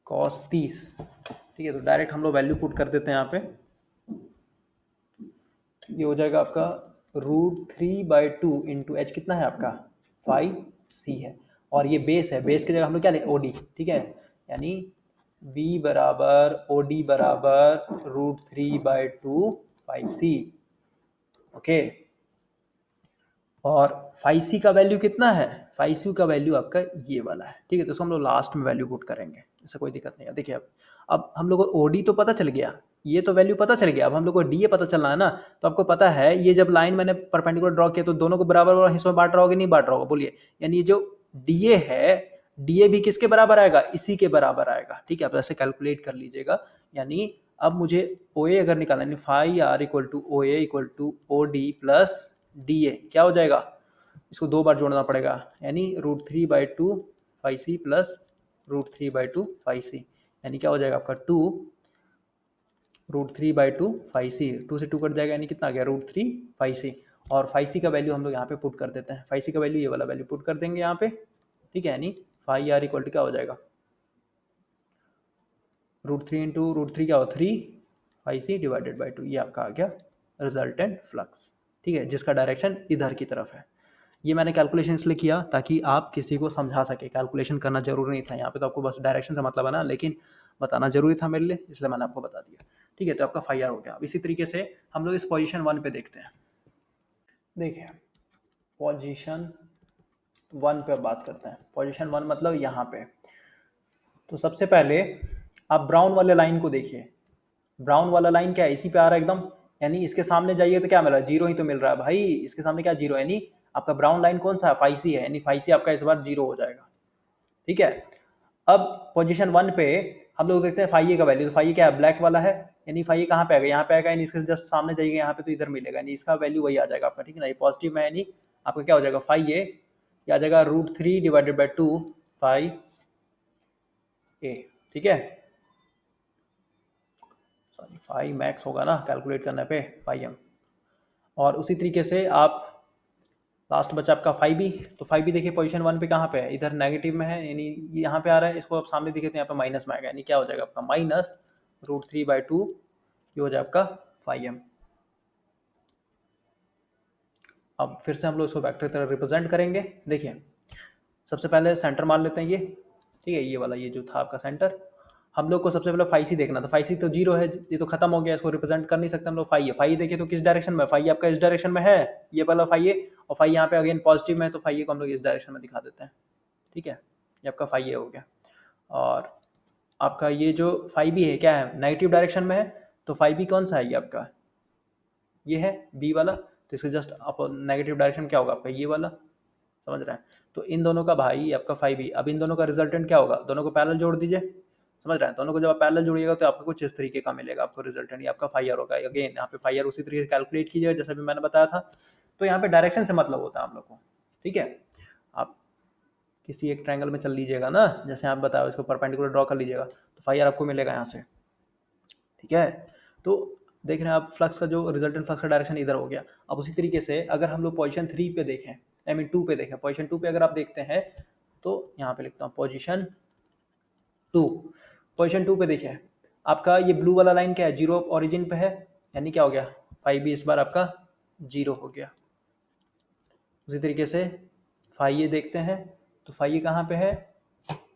कॉस 30। ठीक है, तो डायरेक्ट हम लोग वैल्यू पुट कर देते हैं यहाँ पे, ये हो जाएगा आपका √3/2 इंटू एच कितना है आपका 5c है, और ये बेस है, बेस की जगह हम लोग क्या ले ओडी, ठीक है, यानी b बराबर ओडी बराबर √3/2 5c। ओके, और फाइव सी का वैल्यू कितना है, फाइव सी का वैल्यू आपका ये वाला है। ठीक है, तो इसको हम लोग लास्ट में वैल्यू पुट करेंगे, ऐसा कोई दिक्कत नहीं है। देखिए अब हम लोग को ओडी तो पता चल गया, ये तो वैल्यू पता चल गया, अब हम लोग को डीए पता चलना है ना। तो आपको पता है ये जब लाइन मैंने परपेंडिकुलर ड्रॉ किया तो दोनों को बराबर बराबर हिस्सों में बांट रहा होगा, नहीं बांट रहा होगा बोलिए, यानी ये जो डीए है, डीए भी किसके बराबर आएगा, इसी के बराबर आएगा। ठीक है, आप ऐसे कैलकुलेट कर लीजिएगा, यानी अब मुझे ओ ए अगर निकालना है, phi R equal to O A equal to O D plus D A, क्या हो जाएगा, इसको दो बार जोड़ना पड़ेगा, यानी √3/2 फाई सी प्लस √3/2 फाई सी, यानी क्या हो जाएगा आपका 2 √3/2 फाई सी, 2 से 2 कट जाएगा, यानी कितना आ गया √3 फाई सी, और फाई सी का वैल्यू हम लोग यहाँ पे पुट कर देते हैं, फाई सी का वैल्यू ये वाला वैल्यू पुट कर देंगे यहाँ पे। ठीक है, यानी फाई आर इक्वल टू क्या हो जाएगा √3 इंटू √3 क्या हो 3 फाई सी डिवाइडेड बाई 2, ये आपका आ गया रिजल्टेंट फ्लक्स। ठीक है, जिसका डायरेक्शन इधर की तरफ है। ये मैंने कैलकुलेशन इसलिए किया ताकि आप किसी को समझा सके, कैलकुलेशन करना जरूरी नहीं था यहाँ पे, तो आपको बस डायरेक्शन से मतलब है ना, लेकिन बताना जरूरी था मेरे लिए, इसलिए मैंने आपको बता दिया। ठीक है, तो आपका फाइव आर हो गया। अब इसी तरीके से हम लोग इस पोजीशन 1 पे देखते हैं। देखिए पोजीशन 1 पे अब बात करते हैं, पोजीशन 1 मतलब यहाँ पे। तो सबसे पहले आप ब्राउन वाले लाइन को देखिए, ब्राउन वाला लाइन क्या है, इसी पे आ रहा है एकदम, यानी इसके सामने जाइए तो क्या मिल रहा है, जीरो ही तो मिल रहा है भाई, इसके सामने क्या जीरो, यानी आपका ब्राउन लाइन कौन सा है, फाई सी है, यानी फाई सी आपका इस बार जीरो हो जाएगा। ठीक है, अब पोजीशन 1 पे हम लोग देखते हैं फाई ए का वैल्यू, तो फाई ए क्या है, ब्लैक वाला है, यानी फाई ए कहाँ पे आएगा, यहाँ पे आएगा, यानी इसके जस्ट सामने जाइएगा यहाँ पे तो इधर मिलेगा, यानी इसका वैल्यू वही आ जाएगा आपका। ठीक है ना, ये पॉजिटिव में, यानी आपका क्या हो जाएगा फाई ए, ये आ जाएगा √3/2 फाई ए। ठीक है, सॉरी फाई मैक्स होगा ना कैलकुलेट करने पे फाई एम। और उसी तरीके से आप लास्ट बचा आपका फाइव बी, तो फाइव बी देखिए पोजीशन 1 पे कहाँ पे है, इधर नेगेटिव में है, यानी यहाँ पे आ रहा है, इसको आप सामने दिखे तो यहाँ पे माइनस में आएगा, यानी क्या हो जाएगा आपका माइनस √3/2, ये हो जाए आपका फाइव एम। अब फिर से हम लोग इसको वेक्टर की तरह रिप्रेजेंट करेंगे। देखिए सबसे पहले सेंटर मान लेते हैं ये, ठीक है, ये वाला ये जो था आपका सेंटर, हम लोग को सबसे पहले फाई सी देखना था, फाई सी तो जीरो है, ये तो खत्म हो गया, इसको रिप्रेजेंट कर नहीं सकते हम लोग। फाई है, फाई देखिए तो किस डायरेक्शन में, फाई आपका इस डायरेक्शन में है, ये वाला फाई है, और फाई यहाँ पे अगेन पॉजिटिव में है, तो फाई को हम लोग इस डायरेक्शन में दिखा देते हैं। ठीक है, ये आपका फाई ए हो गया, और आपका ये जो फाई बी है क्या है, नेगेटिव डायरेक्शन में है, तो फाई बी कौन सा है, ये आपका ये है बी वाला, तो इसके जस्ट आप नेगेटिव डायरेक्शन क्या होगा आपका ये वाला, समझ रहे हैं। तो इन दोनों का भाई आपका फाइव बी, अब इन दोनों का रिजल्टेंट क्या होगा, दोनों को पैरेलल जोड़ दीजिए, समझ रहे हैं, दोनों को जब आप पैरेलल जोड़िएगा तो आपको कुछ इस तरीके का मिलेगा आपको रिजल्टेंट, ये आपका फाइव होगा। अगेन यहाँ पे फाइव उसी तरीके से कैलकुलेट कीजिएगा जैसे भी मैंने बताया था। तो यहाँ पे डायरेक्शन से मतलब होता है हम लोग को। ठीक है, आप किसी एक ट्रायंगल में चल लीजिएगा ना, जैसे आप बताओ इसको परपेंडिकुलर ड्रॉ कर लीजिएगा, तो फाइव आपको मिलेगा यहाँ से। ठीक है, तो देख रहे हैं आप फ्लक्स का जो रिजल्टेंट फ्लक्स का डायरेक्शन इधर हो गया। अब उसी तरीके से अगर हम लोग पोजीशन 3 पे देखें, आई मीन 2 पे देखें, पोजीशन 2 पे अगर आप देखते हैं तो यहाँ पे लिखता हूँ पोजीशन 2, पोजीशन 2 पे देखिए आपका ये ब्लू वाला लाइन क्या है, जीरो ओरिजिन पे है, यानी क्या हो गया फाइव बी इस बार आपका जीरो हो गया। उसी तरीके से फाइव ये देखते हैं, तो फाइव ये कहाँ पे है,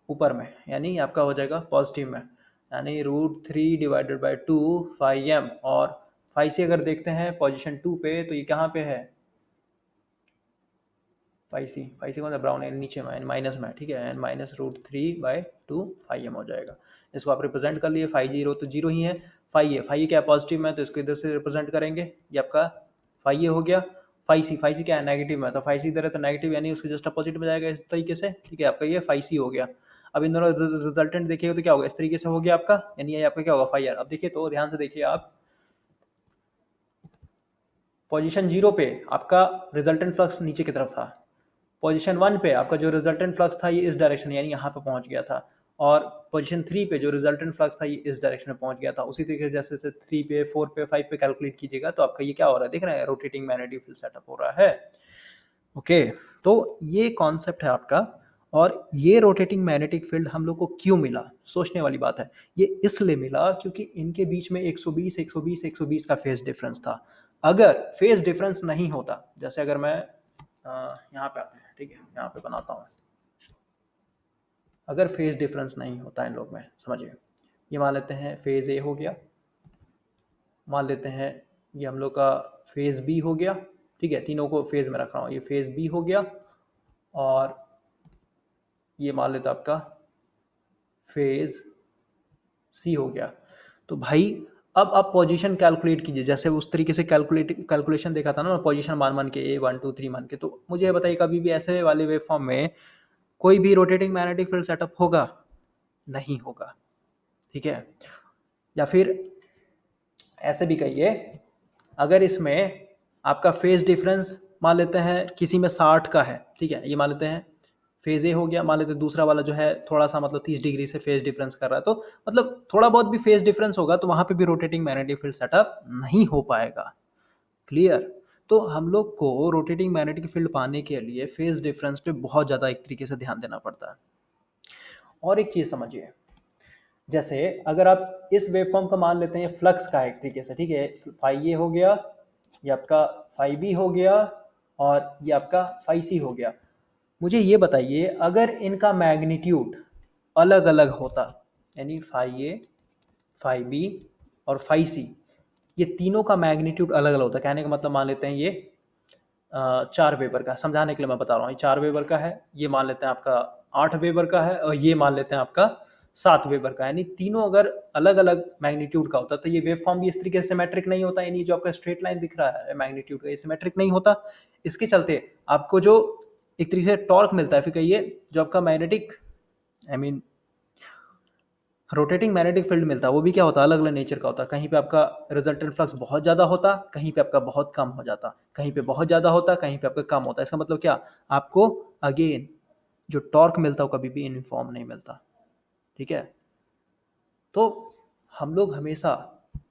ऊपर में, यानी आपका हो जाएगा पॉजिटिव में, यानी √3/2 फाइव एम। और फाइव से अगर देखते हैं पोजीशन 2 पे, तो ये कहाँ पे है, फाइव सी कौन सा, ब्राउन है नीचे में, माइनस में। ठीक है, एंड माइनस √3/2 फाइव एम हो जाएगा। इसको आप रिप्रेजेंट कर लिए, फाइव जीरो तो जीरो ही है, फाइव क्या पॉजिटिव में, तो इसको इधर से रिप्रेजेंट करेंगे, ये आपका फाइव हो गया। फाइव सी क्या है, नेगेटिव में, तो फाइव सी इधर है तो नेगेटिव, यानी उसके जस्ट अपोजिट में जाएगा इस तरीके से। ठीक है, आपका ये फाइव सी हो गया। अब इन दोनों रिजल्टेंट देखिएगा तो क्या होगा, इस तरीके से हो गया आपका, यानी ये आपका क्या होगा फाइव आर। अब देखिए तो ध्यान से देखिए आप, पोजीशन 0 पे आपका रिजल्टेंट फ्लक्स नीचे की तरफ था, पोजीशन 1 पे आपका जो रिजल्टेंट फ्लक्स था ये इस डायरेक्शन यानी यहाँ पे पहुँच गया था, और पोजीशन 3 पे जो रिजल्टेंट फ्लक्स था ये इस डायरेक्शन में पहुँच गया था। उसी तरीके से जैसे जैसे 3 पे 4 पे 5 पे कैलकुलेट कीजिएगा तो आपका ये क्या हो रहा है, देख रहे हैं, रोटेटिंग मैग्नेटिक फील्ड सेटअप हो रहा है। ओके, तो ये कॉन्सेप्ट है आपका। और ये रोटेटिंग मैग्नेटिक फील्ड हम लोग को क्यों मिला, सोचने वाली बात है। ये इसलिए मिला क्योंकि इनके बीच में 120 120 120 का फेज डिफरेंस था। अगर फेज डिफरेंस नहीं होता, जैसे अगर मैं यहाँ पे आते हैं, ठीक है, यहाँ पे बनाता हूँ, अगर फेज डिफरेंस नहीं होता इन लोग में, समझिए, ये मान लेते हैं फेज ए हो गया, मान लेते हैं ये हम लोग का फेज बी हो गया, ठीक है, तीनों को फेज में रख रहा हूँ, ये फेज बी हो गया, और ये मान लेते आपका फेज सी हो गया। तो भाई अब आप पोजीशन कैलकुलेट कीजिए, जैसे उस तरीके से कैलकुलेशन देखा था ना, पोजीशन मान मान के ए 1 2 3 मान के। तो मुझे ये बताइए, कभी भी ऐसे वाले वेव फॉर्म में कोई भी रोटेटिंग मैग्नेटिक फील्ड सेटअप होगा? नहीं होगा, ठीक है। या फिर ऐसे भी कहिए, अगर इसमें आपका फेज डिफरेंस मान लेते हैं किसी में 60 का है, ठीक है, ये मान लेते हैं फेज ए हो गया, मान लेते हैं दूसरा वाला जो है थोड़ा सा मतलब 30 डिग्री से फेज डिफरेंस कर रहा है, तो मतलब थोड़ा बहुत भी फेज डिफरेंस होगा तो वहां पे भी रोटेटिंग मैग्नेटिक फील्ड सेटअप नहीं हो पाएगा। क्लियर? तो हम लोग को रोटेटिंग मैग्नेटिक फील्ड पाने के लिए फेज डिफरेंस पे बहुत ज़्यादा एक तरीके से ध्यान देना पड़ता है। और एक चीज़ समझिए, जैसे अगर आप इस वेवफॉर्म का मान लेते हैं फ्लक्स का एक तरीके से, ठीक है, फाई ए हो गया, ये आपका फाई बी हो गया, और ये आपका फाई सी हो गया। मुझे ये बताइए, अगर इनका मैग्नीट्यूड अलग अलग होता, यानी फाई ए, फाई बी और फाई सी, ये तीनों का मैग्नीट्यूड अलग अलग होता है। कहने का मतलब, मान लेते हैं ये 4 वेबर का, समझाने के लिए मैं बता रहा हूँ, ये 4 वेबर का है, ये मान लेते हैं आपका 8 वेबर का है, और ये मान लेते हैं आपका 7 वेबर का। यानी तीनों अगर अलग अलग मैग्नीट्यूड का होता तो ये वेव फॉर्म भी इस तरीके से सिमेट्रिक नहीं होता, यानी जो आपका स्ट्रेट लाइन दिख रहा है मैग्नीट्यूड का, ये सिमेट्रिक नहीं होता। इसके चलते आपको जो एक तरीके से टॉर्क मिलता है, फिर कहिए जो आपका magnetic, I mean rotating magnetic field मिलता है, वो भी क्या होता है, अलग अलग नेचर का होता है। कहीं पे आपका रिजल्टेंट फ्लक्स बहुत ज़्यादा होता, कहीं पे आपका बहुत कम हो जाता, कहीं पे बहुत ज़्यादा होता, कहीं पे आपका कम होता। इसका मतलब क्या, आपको अगेन जो टॉर्क मिलता है वो कभी भी यूनिफॉर्म नहीं मिलता, ठीक है। तो हम लोग हमेशा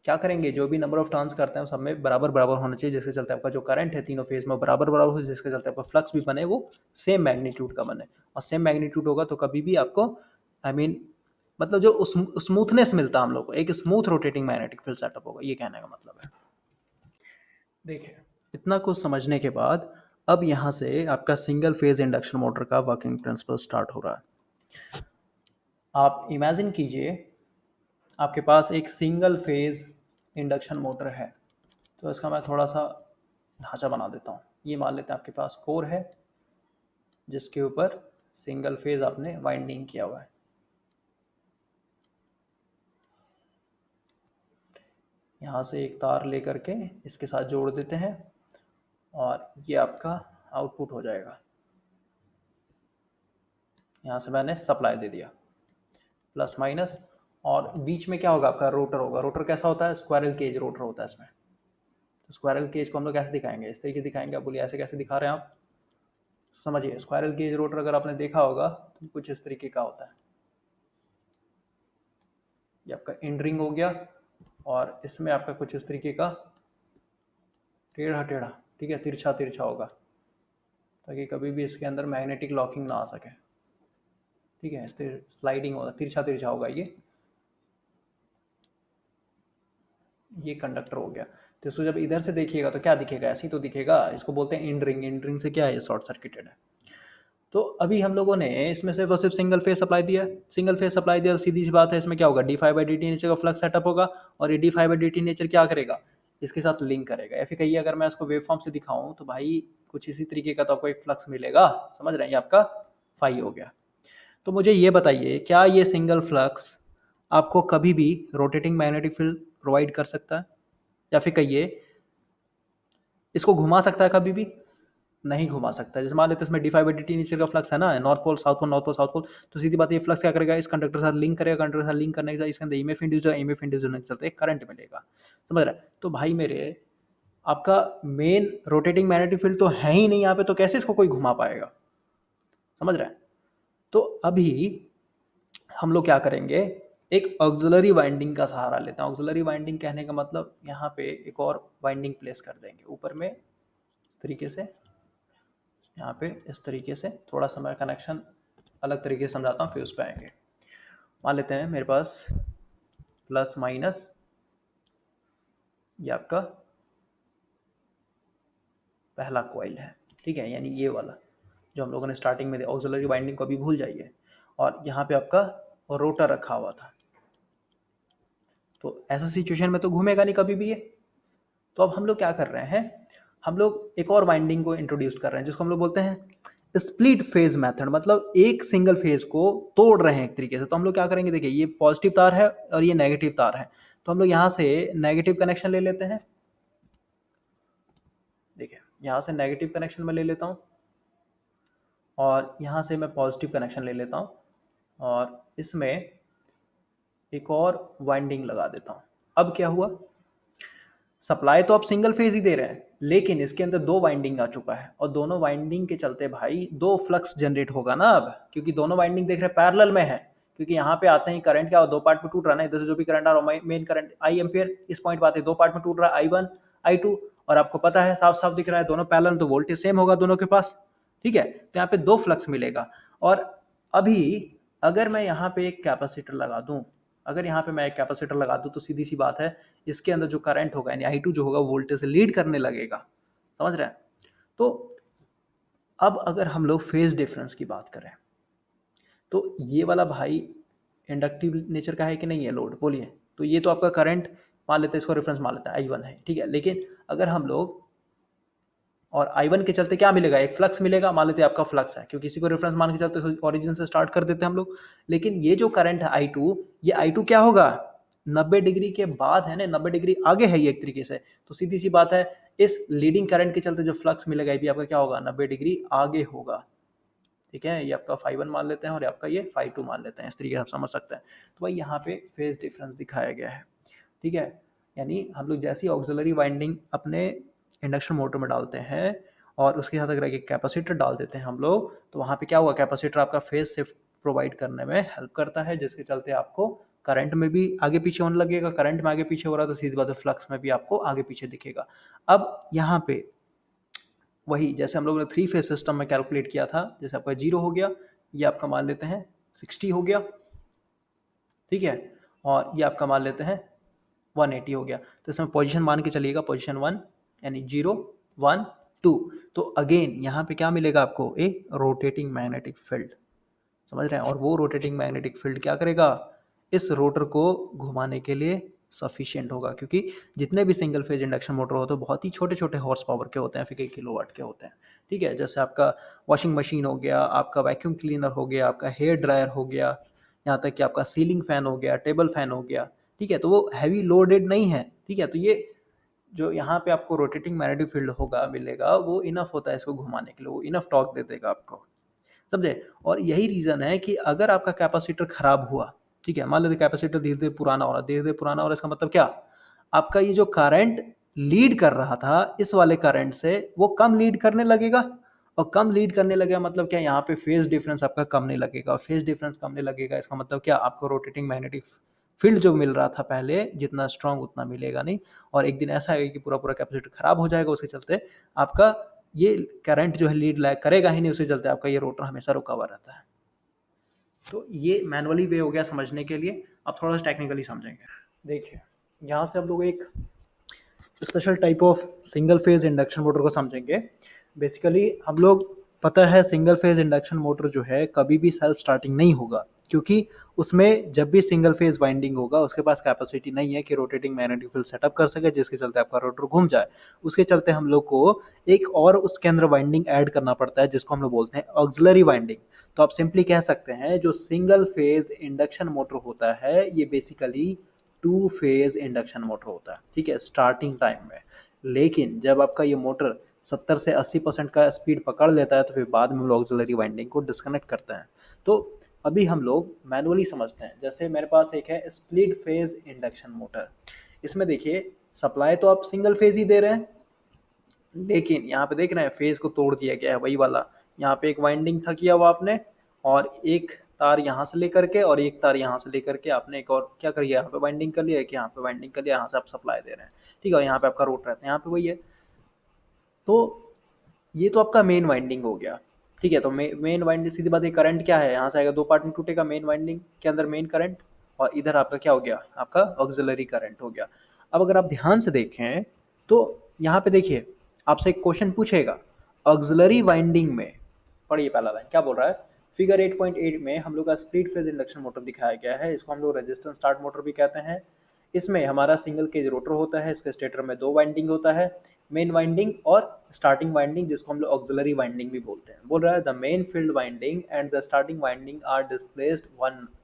क्या करेंगे, जो भी नंबर ऑफ टर्न्स करते हैं सब में बराबर बराबर होना चाहिए, जिसके चलते आपका जो करंट है तीनों फेज में बराबर बराबर हो, जिसके चलते आपका फ्लक्स भी बने वो सेम मैग्नीट्यूड का बने। और सेम मैग्नीट्यूड होगा तो कभी भी आपको, आई मीन मतलब जो स्मूथनेस मिलता है हम लोग को, एक smooth rotating magnetic field setup होगा, ये कहने का मतलब है। देखिए, इतना कुछ समझने के बाद अब यहाँ से आपका सिंगल फेज इंडक्शन मोटर का वर्किंग प्रिंसिपल स्टार्ट हो रहा है। आप इमेजिन कीजिए, आपके पास एक सिंगल फेज इंडक्शन मोटर है। तो इसका मैं थोड़ा सा ढांचा बना देता हूँ। ये मान लेते हैं आपके पास कोर है, जिसके ऊपर सिंगल फेज आपने वाइंडिंग किया हुआ है। यहाँ से एक तार लेकर के इसके साथ जोड़ देते हैं, और ये आपका आउटपुट हो जाएगा। यहाँ से मैंने सप्लाई दे दिया, प्लस माइनस, और बीच में क्या होगा, आपका रोटर होगा। रोटर कैसा होता है, स्क्वायरल केज रोटर होता है इसमें। तो स्क्वायरल केज को हम लोग कैसे दिखाएंगे, इस तरीके दिखाएंगे। आप बोलिए ऐसे कैसे दिखा रहे हैं आप, समझिए। स्क्वायरल केज रोटर अगर आपने देखा होगा तो कुछ इस तरीके का होता है। ये आपका एंड रिंग हो गया, और इसमें आपका कुछ इस तरीके का टेढ़ा टेढ़ा, ठीक है, तिरछा तिरछा होगा, ताकि कभी भी इसके अंदर मैग्नेटिक लॉकिंग ना आ सके, ठीक है। इस स्लाइडिंग होगा, तिरछा तिरछा होगा ये कंडक्टर हो गया। तो इसको जब इधर से देखिएगा तो क्या दिखेगा, ऐसे ही तो दिखेगा। इसको बोलते हैं एंड रिंग। एंड रिंग से क्या है, ये शॉर्ट सर्किटेड है। तो अभी हम लोगों ने इसमें सिर्फ और सिर्फ सिंगल फेज सप्लाई दिया, सिंगल फेज सप्लाई दिया, सीधी सी बात है, इसमें क्या होगा, D phi by D T nature का फ्लक्स सेटअप होगा, और ये D phi by D T nature क्या करेगा, इसके साथ लिंक करेगा। या फिर कहिए, अगर मैं इसको वेव फॉर्म से दिखाऊं तो भाई कुछ इसी तरीके का तो आपको एक फ्लक्स मिलेगा, समझ रहे हैं, ये आपका फाई हो गया। तो मुझे ये बताइए, क्या ये सिंगल फ्लक्स आपको कभी भी रोटेटिंग मैग्नेटिक फील्ड प्रोवाइड कर सकता है? या फिर कहिए, इसको घुमा सकता है कभी भी? नहीं घुमा सकता। जैसे मान लेते हैं इसमें D phi by D T नीचे का फ्लक्स है ना, north pole south pole, north pole south pole, तो सीधी बात, ये फ्लक्स क्या करेगा, इस कंडक्टर के साथ लिंक करेगा, कंडक्टर के साथ लिंक करने के साथ इसके अंदर ईएमएफ इंड्यूस होगा, ईएमएफ इंड्यूस होने के चलते एक करंट मिलेगा, समझ रहा है। तो भाई मेरे, आपका मेन रोटेटिंग मैग्नेटिक फील्ड तो है ही नहीं यहाँ पे, तो कैसे इसको कोई घुमा पाएगा, समझ रहे हैं। तो अभी हम लोग क्या करेंगे, एक ऑक्सिलरी वाइंडिंग का सहारा लेते हैं। ऑक्सिलरी वाइंडिंग कहने का मतलब यहाँ पे एक और वाइंडिंग प्लेस कर देंगे ऊपर में, इस तरीके से, यहाँ पे इस तरीके से। थोड़ा सा मैं कनेक्शन अलग तरीके से समझाता हूँ, फिर उस पर आएंगे। मान लेते हैं मेरे पास प्लस माइनस, ये आपका पहला कॉइल है, ठीक है, यानी ये वाला जो हम लोगों ने स्टार्टिंग में ऑक्सिलरी वाइंडिंग को अभी भूल जाइए। और यहाँ पे आपका रोटर रखा हुआ था, तो ऐसा सिचुएशन में तो घूमेगा नहीं कभी भी ये। तो अब हम लोग क्या कर रहे हैं, हम लोग एक और वाइंडिंग को इंट्रोड्यूस कर रहे हैं जिसको हम लोग बोलते हैं स्प्लिट फेज मेथड, मतलब एक सिंगल फेज को तोड़ रहे हैं एक तरीके से। तो हम लोग क्या करेंगे, देखिए ये पॉजिटिव तार है और ये नेगेटिव तार है, तो हम लोग यहाँ से नेगेटिव कनेक्शन ले लेते हैं। देखिए यहाँ से नेगेटिव कनेक्शन में ले लेता हूँ और यहाँ से मैं पॉजिटिव कनेक्शन ले लेता हूँ और इसमें एक और वाइंडिंग लगा देता हूँ। अब क्या हुआ, सप्लाई तो आप सिंगल फेज ही दे रहे हैं, लेकिन इसके अंदर दो वाइंडिंग आ चुका है और दोनों वाइंडिंग के चलते भाई दो फ्लक्स जनरेट होगा ना अब, क्योंकि दोनों वाइंडिंग देख रहे हैं पैरेलल में है। क्योंकि यहाँ पे आते ही करंट क्या हो, दो पार्ट में टूट रहा है ना, इधर से जो भी करंट आ रहा है मेन करंट आई एम्पियर, इस पॉइंट पे आते दो पार्ट में टूट रहा है I1 I2, और आपको पता है साफ साफ दिख रहा है दोनों पैरेलल, तो वोल्टेज सेम होगा दोनों के पास, ठीक है। तो यहाँ पे दो फ्लक्स मिलेगा। और अभी अगर मैं यहाँ पे एक कैपेसिटर लगा दूं, अगर यहाँ पे मैं एक कैपेसिटर लगा दूं तो सीधी सी बात है, इसके अंदर जो करंट होगा यानी I2 जो होगा वोल्टेज से लीड करने लगेगा, समझ रहे हैं। तो अब अगर हम लोग फेज डिफरेंस की बात करें, तो ये वाला भाई इंडक्टिव नेचर का है कि नहीं है लोड, बोलिए। तो ये तो आपका करंट मान लेते हैं, इसको रेफरेंस मान लेते हैं I1 है, ठीक है। लेकिन अगर हम लोग और I1 के चलते क्या मिलेगा, एक फ्लक्स मिलेगा, मान लेते हैं आपका फ्लक्स है, क्योंकि इसी को रेफरेंस मान के चलते ओरिजिन से स्टार्ट कर देते हैं हम लोग। लेकिन ये जो करंट है I2, ये I2 क्या होगा, 90 डिग्री के बाद है ना, 90 डिग्री आगे है ये एक तरीके से। तो सीधी सी बात है, इस लीडिंग करंट के चलते जो फ्लक्स मिलेगा ये भी आपका क्या होगा, 90 डिग्री आगे होगा, ठीक है। ये आपका φ1 मान लेते हैं और आपका ये φ2 मान लेते हैं, इस तरीके से आप समझ सकते हैं। तो भाई यहाँ पे फेज डिफरेंस दिखाया गया है, ठीक है। यानी हम लोग जैसी ऑक्सिलरी वाइंडिंग अपने इंडक्शन मोटर में डालते हैं और उसके साथ अगर एक कैपेसिटर डाल देते हैं हम लोग, तो वहाँ पे क्या हुआ, कैपेसिटर आपका फेज शिफ्ट प्रोवाइड करने में हेल्प करता है, जिसके चलते आपको करंट में भी आगे पीछे होने लगेगा। करंट में आगे पीछे हो रहा है तो सीधी बात है फ्लक्स में भी आपको आगे पीछे दिखेगा। अब यहाँ पे वही जैसे हम लोगों ने थ्री फेज सिस्टम में कैलकुलेट किया था, जैसे आपका 0 हो गया, ये आपका मान लेते हैं 60 हो गया, ठीक है, और ये आपका मान लेते हैं 180 हो गया। तो इसमें पोजीशन मान के चलिएगा, पोजीशन 1 यानी 0 1 2। तो अगेन यहाँ पे क्या मिलेगा आपको, ए रोटेटिंग मैग्नेटिक फील्ड, समझ रहे हैं। और वो रोटेटिंग मैग्नेटिक फील्ड क्या करेगा, इस रोटर को घुमाने के लिए सफिशिएंट होगा, क्योंकि जितने भी सिंगल फेज इंडक्शन मोटर होते हैं बहुत ही छोटे छोटे हॉर्स पावर के होते हैं, फिर कई किलोवाट के होते हैं, ठीक है। जैसे आपका वॉशिंग मशीन हो गया, आपका वैक्यूम क्लीनर हो गया, आपका हेयर ड्रायर हो गया, यहाँ तक कि आपका सीलिंग फैन हो गया, टेबल फैन हो गया, ठीक है। तो वो हैवी लोडेड नहीं है, ठीक है। तो ये जो यहाँ पे आपको रोटेटिंग मैग्नेटिक फील्ड होगा मिलेगा, वो इनफ होता है इसको घुमाने के लिए, वो इनफ टॉर्क दे देगा आपको, समझे। और यही रीज़न है कि अगर आपका कैपेसिटर खराब हुआ, ठीक है, मान लीजिए कैपेसिटर धीरे धीरे पुराना हो रहा है, धीरे धीरे पुराना हो रहा है, इसका मतलब क्या, आपका ये जो करंट लीड कर रहा था इस वाले करंट से, वो कम लीड करने लगेगा। और कम लीड करने लगेगा मतलब क्या, यहाँ पे फेज डिफरेंस आपका कम नहीं लगेगा, और फेज डिफरेंस कम नहीं लगेगा इसका मतलब क्या, आपको रोटेटिंग मैग्नेटिक फील्ड जो मिल रहा था पहले जितना स्ट्रांग उतना मिलेगा नहीं। और एक दिन ऐसा है कि पूरा पूरा कैपेसिटर खराब हो जाएगा, उसके चलते आपका ये करंट जो है लीड लैग करेगा ही नहीं, उसके चलते आपका ये रोटर हमेशा रुका हुआ रहता है। तो ये मैनुअली वे हो गया समझने के लिए, अब थोड़ा सा टेक्निकली समझेंगे। देखिए यहाँ से हम लोग एक special type of single phase induction motor को समझेंगे। बेसिकली हम लोग, पता है सिंगल फेज इंडक्शन मोटर जो है कभी भी सेल्फ स्टार्टिंग नहीं होगा, क्योंकि उसमें जब भी सिंगल फेज वाइंडिंग होगा उसके पास कैपेसिटी नहीं है कि रोटेटिंग मैग्नेटिक फील्ड सेटअप कर सके जिसके चलते आपका रोटर घूम जाए। उसके चलते हम लोग को एक और उसके अंदर वाइंडिंग ऐड करना पड़ता है जिसको हम लोग बोलते हैं ऑक्सिलरी वाइंडिंग। तो आप सिंपली कह सकते हैं जो सिंगल फेज इंडक्शन मोटर होता है ये basically to phase induction motor होता है, ठीक है, स्टार्टिंग टाइम में। लेकिन जब आपका ये मोटर 70 से 80% का स्पीड पकड़ लेता है तो फिर बाद में हम लोग ऑक्सिलरी वाइंडिंग को डिस्कनेक्ट करते हैं। तो अभी हम लोग मैनुअली समझते हैं। जैसे मेरे पास एक है स्प्लिट फेज इंडक्शन मोटर, इसमें देखिए सप्लाई तो आप सिंगल फेज ही दे रहे हैं, लेकिन यहाँ पे देख रहे हैं फेज को तोड़ दिया गया है, वही वाला। यहाँ पे एक वाइंडिंग था किया हुआ आपने, और एक तार यहाँ से लेकर के और एक तार यहाँ से लेकर के आपने एक और क्या करिए, यहाँ पे वाइंडिंग कर लिया, कि यहाँ पे वाइंडिंग कर लिया, यहाँ से आप सप्लाई दे रहे हैं, ठीक है। और यहाँ पे आपका रोट रहता है, यहाँ पे वही है। तो ये तो आपका मेन वाइंडिंग हो गया, ठीक है। तो मेन वाइंडिंग, सीधी बात है, करंट क्या है, यहाँ से आएगा, दो पार्ट में टूटेगा, मेन वाइंडिंग के अंदर मेन करंट, और इधर आपका क्या हो गया, आपका ऑक्सिलरी करंट हो गया। अब अगर आप ध्यान से देखें तो यहाँ पे देखिए, आपसे एक क्वेश्चन पूछेगा, ऑक्सिलरी वाइंडिंग में, पढ़िए पहला लाइन क्या बोल रहा है, फिगर 8.8 में हम लोग का स्प्लिट फेज इंडक्शन मोटर दिखाया गया है, इसको हम लोग रेजिस्टेंस स्टार्ट मोटर भी कहते हैं। इसमें हमारा सिंगल केज रोटर होता है, इसके स्टेटर में दो वाइंडिंग होता है, मेन वाइंडिंग और स्टार्टिंग वाइंडिंग, जिसको हम लोग ऑक्सिलरी वाइंडिंग भी बोलते हैं। बोल रहा है the main field winding and the starting winding are displaced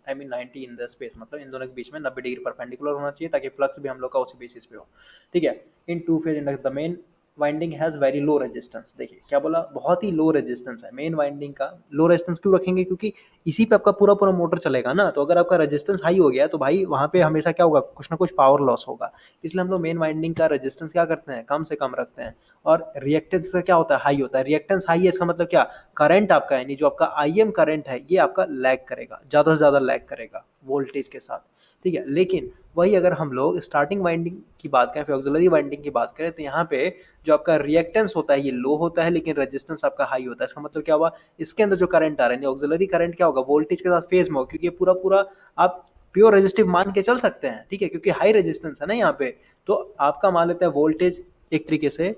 90 in the space, मतलब इन दोनों के बीच में 90 डिग्री परपेंडिकुलर होना चाहिए, ताकि फ्लक्स भी हम लोग का उसी बेसिस पे हो, ठीक है। In two phase induction the main winding has very low resistance, देखिए क्या बोला, बहुत ही लो रेजिस्टेंस है मेन वाइंडिंग का। लो रेजिस्टेंस क्यों रखेंगे, क्योंकि इसी पे आपका पूरा पूरा मोटर चलेगा ना। तो अगर आपका रेजिस्टेंस हाई हो गया तो भाई वहां पे हमेशा क्या होगा, कुछ ना कुछ पावर लॉस होगा। इसलिए हम लोग मेन वाइंडिंग का रेजिस्टेंस क्या करते हैं, कम से कम रखते हैं। और रिएक्टेंस का क्या होता है, हाई होता है। रिएक्टेंस हाई है, इसका मतलब क्या, करंट आपका यानी जो आपका आईएम करंट है ये आपका लैग करेगा, ज्यादा से ज्यादा लैग करेगा वोल्टेज के साथ, ठीक है। लेकिन वही अगर हम लोग स्टार्टिंग वाइंडिंग की बात करें, फिर ऑक्सिलरी वाइंडिंग की बात करें, तो यहाँ पे जो आपका रिएक्टेंस होता है ये लो होता है, लेकिन रेजिस्टेंस आपका हाई होता है। इसका मतलब क्या हुआ, इसके अंदर जो करंट आ रहा है ऑक्सिलरी करंट क्या होगा, वोल्टेज के साथ फेज में हो, क्योंकि ये पूरा पूरा आप प्योर रेजिस्टिव मान के चल सकते हैं, ठीक है, क्योंकि हाई रेजिस्टेंस है ना यहाँ पे। तो आपका मान लेते हैं वोल्टेज एक तरीके से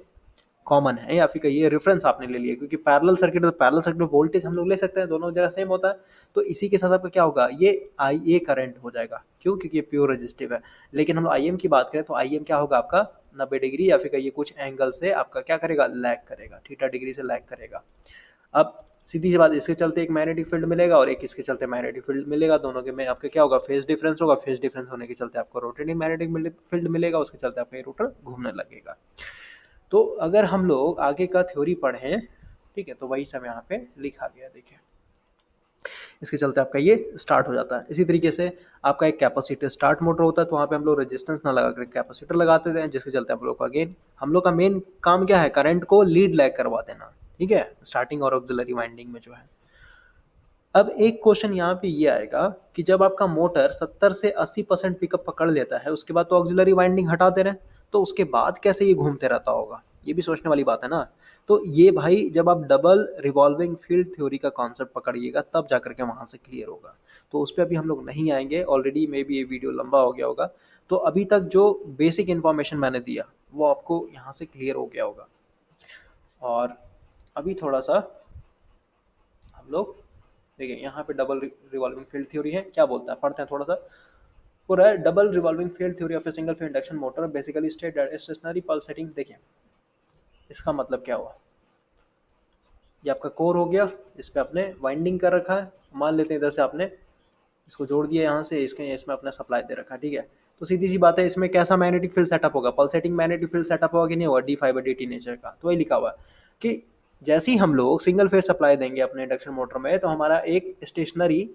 कॉमन है, या फिर कहिए रेफरेंस आपने ले लिया, क्योंकि पैरेलल सर्किट, तो पैरेलल सर्किट में वोल्टेज हम लोग ले सकते हैं, दोनों जगह सेम होता है। तो इसी के साथ आपका क्या होगा, ये आई ए करंट हो जाएगा, क्यों, क्योंकि ये प्योर रेजिस्टिव है। लेकिन हम आई एम की बात करें तो आई एम क्या होगा आपका 90 डिग्री, या फिर कहिए कुछ एंगल से आपका क्या करेगा, लैग करेगा, थीटा डिग्री से लैग करेगा। अब सीधी सी बात, इसके चलते एक मैग्नेटिक फील्ड मिलेगा और एक इसके चलते मैग्नेटिक फील्ड मिलेगा, दोनों के में आपका क्या होगा, फेज डिफरेंस होगा। फेज डिफरेंस होने के चलते आपको रोटेटिंग मैग्नेटिक फील्ड मिलेगा, उसके चलते आपका रोटर घूमने लगेगा। तो अगर हम लोग आगे का थ्योरी पढ़ें, ठीक है, तो वही सब यहाँ पे लिखा गया, देखिए इसके चलते आपका ये स्टार्ट हो जाता है। इसी तरीके से आपका एक कैपेसिटर स्टार्ट मोटर होता है, तो वहाँ पे हम लोग रेजिस्टेंस ना लगा कर कैपेसिटर लगाते थे, जिसके चलते हम लोग का अगेन, हम लोग का मेन काम क्या है, करंट को लीड लैग करवा देना, ठीक है, स्टार्टिंग और ऑक्सिलरी वाइंडिंग में जो है। अब एक क्वेश्चन यहाँ पे ये आएगा कि जब आपका मोटर 70 से 80% पिकअप पकड़ लेता है, उसके बाद तो ऑक्सिलरी वाइंडिंग हटा दे रहे हैं, तो उसके बाद कैसे ये घूमते रहता होगा, ये भी सोचने वाली बात है ना। तो ये भाई जब आप डबल रिवॉल्विंग फील्ड थ्योरी का कॉन्सेप्ट पकड़िएगा तब जाकर के वहाँ से क्लियर होगा। तो उस पर अभी हम लोग नहीं आएंगे, ऑलरेडी मे बी ये वीडियो लंबा हो गया होगा। तो अभी तक जो बेसिक इन्फॉर्मेशन मैंने दिया वो आपको यहाँ से क्लियर हो गया होगा। और अभी थोड़ा सा हम लोग देखिए, यहाँ पे डबल रिवॉल्विंग फील्ड थ्योरी है, क्या बोलता है, पढ़ते हैं थोड़ा सा। पूरा है, double revolving field theory of a single phase induction motor basically state that stationary pulsating, देखिए इसका मतलब क्या हुआ, ये आपका कोर हो गया, इस पे आपने वाइंडिंग कर रखा है, मान लेते हैं इधर से आपने इसको जोड़ दिया यहाँ से, इसके इसमें अपना सप्लाई दे रखा है, ठीक है। तो सीधी सी बात है, इसमें कैसा मैग्नेटिक फील्ड सेटअप होगा, पल्सेटिंग मैग्नेटिक फील्ड सेटअप होगा कि नहीं होगा, D fibre D T nature का। तो वही लिखा हुआ है कि जैसे ही हम लोग सिंगल फेज सप्लाई देंगे अपने इंडक्शन मोटर में, तो हमारा एक स्टेशनरी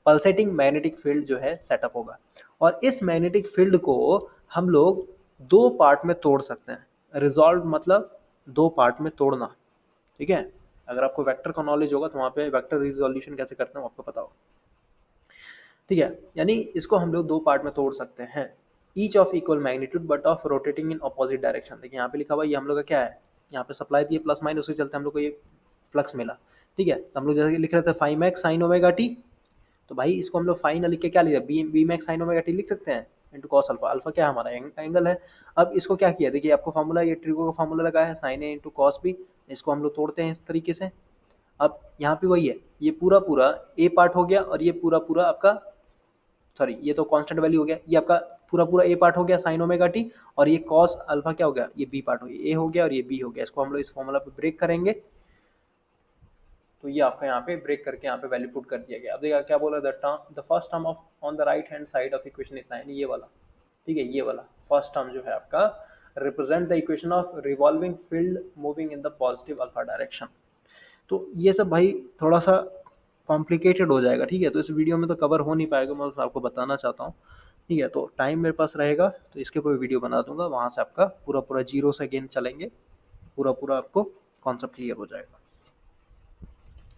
पल्सेटिंग मैग्नेटिक फील्ड जो है सेटअप होगा। और इस मैग्नेटिक फील्ड को हम लोग दो पार्ट में तोड़ सकते हैं। रिजॉल्व मतलब दो पार्ट में तोड़ना, ठीक है। अगर आपको वेक्टर का नॉलेज होगा तो वहाँ पे वेक्टर रिजोल्यूशन कैसे करते हैं आपको पता होगा, ठीक है। यानी इसको हम लोग दो पार्ट में तोड़ सकते हैं, each of equal magnitude but of rotating in opposite direction. देखिए यहाँ पे लिखा हुआ ये हम लोग का क्या है, यहाँ पे सप्लाई दिए प्लस माइनस, उसके चलते हम लोग को ये फ्लक्स मिला, ठीक है। तो हम लोग जैसे लिख रहे थे five max sine omega T, तो भाई इसको हम लोग फाइन लिख के क्या लिखा, B max sine omega T लिख सकते हैं इंटू कॉस अल्फा। अल्फा क्या है हमारा एंगल है। अब इसको क्या किया, देखिए आपको फार्मूला, ये ट्रिगो का फार्मूला लगा है, साइन ए इंटू कॉस बी। इसको हम लोग तोड़ते हैं इस तरीके से। अब यहाँ पे वही है, ये पूरा पूरा ए पार्ट हो गया, और ये पूरा पूरा आपका, सॉरी ये तो कांस्टेंट वैल्यू हो गया, ये आपका पूरा पूरा ए पार्ट हो गया साइन ओमेगा टी, और ये कॉस अल्फा क्या हो गया, ये बी पार्ट हो गया, ए हो गया और ये बी हो गया। इसको हम लोग इस फॉर्मूला पे ब्रेक करेंगे, तो ये आपका यहाँ पे ब्रेक करके यहाँ पे वैल्यू पुट कर दिया गया। अब देखिए क्या बोला, the first term of on the right hand side of equation इतना है, ये वाला, ठीक है, ये वाला फर्स्ट टर्म जो है आपका represent the equation of revolving field moving in the positive alpha direction. तो ये सब भाई थोड़ा सा कॉम्प्लिकेटेड हो जाएगा, ठीक है, तो इस वीडियो में तो कवर हो नहीं पाएगा, मैं आपको बताना चाहता हूँ, ठीक है। तो टाइम मेरे पास रहेगा तो इसके ऊपर वीडियो बना दूंगा, वहाँ से आपका पूरा पूरा जीरो से अगेन चलेंगे, पूरा पूरा आपको कॉन्सेप्ट क्लियर हो जाएगा।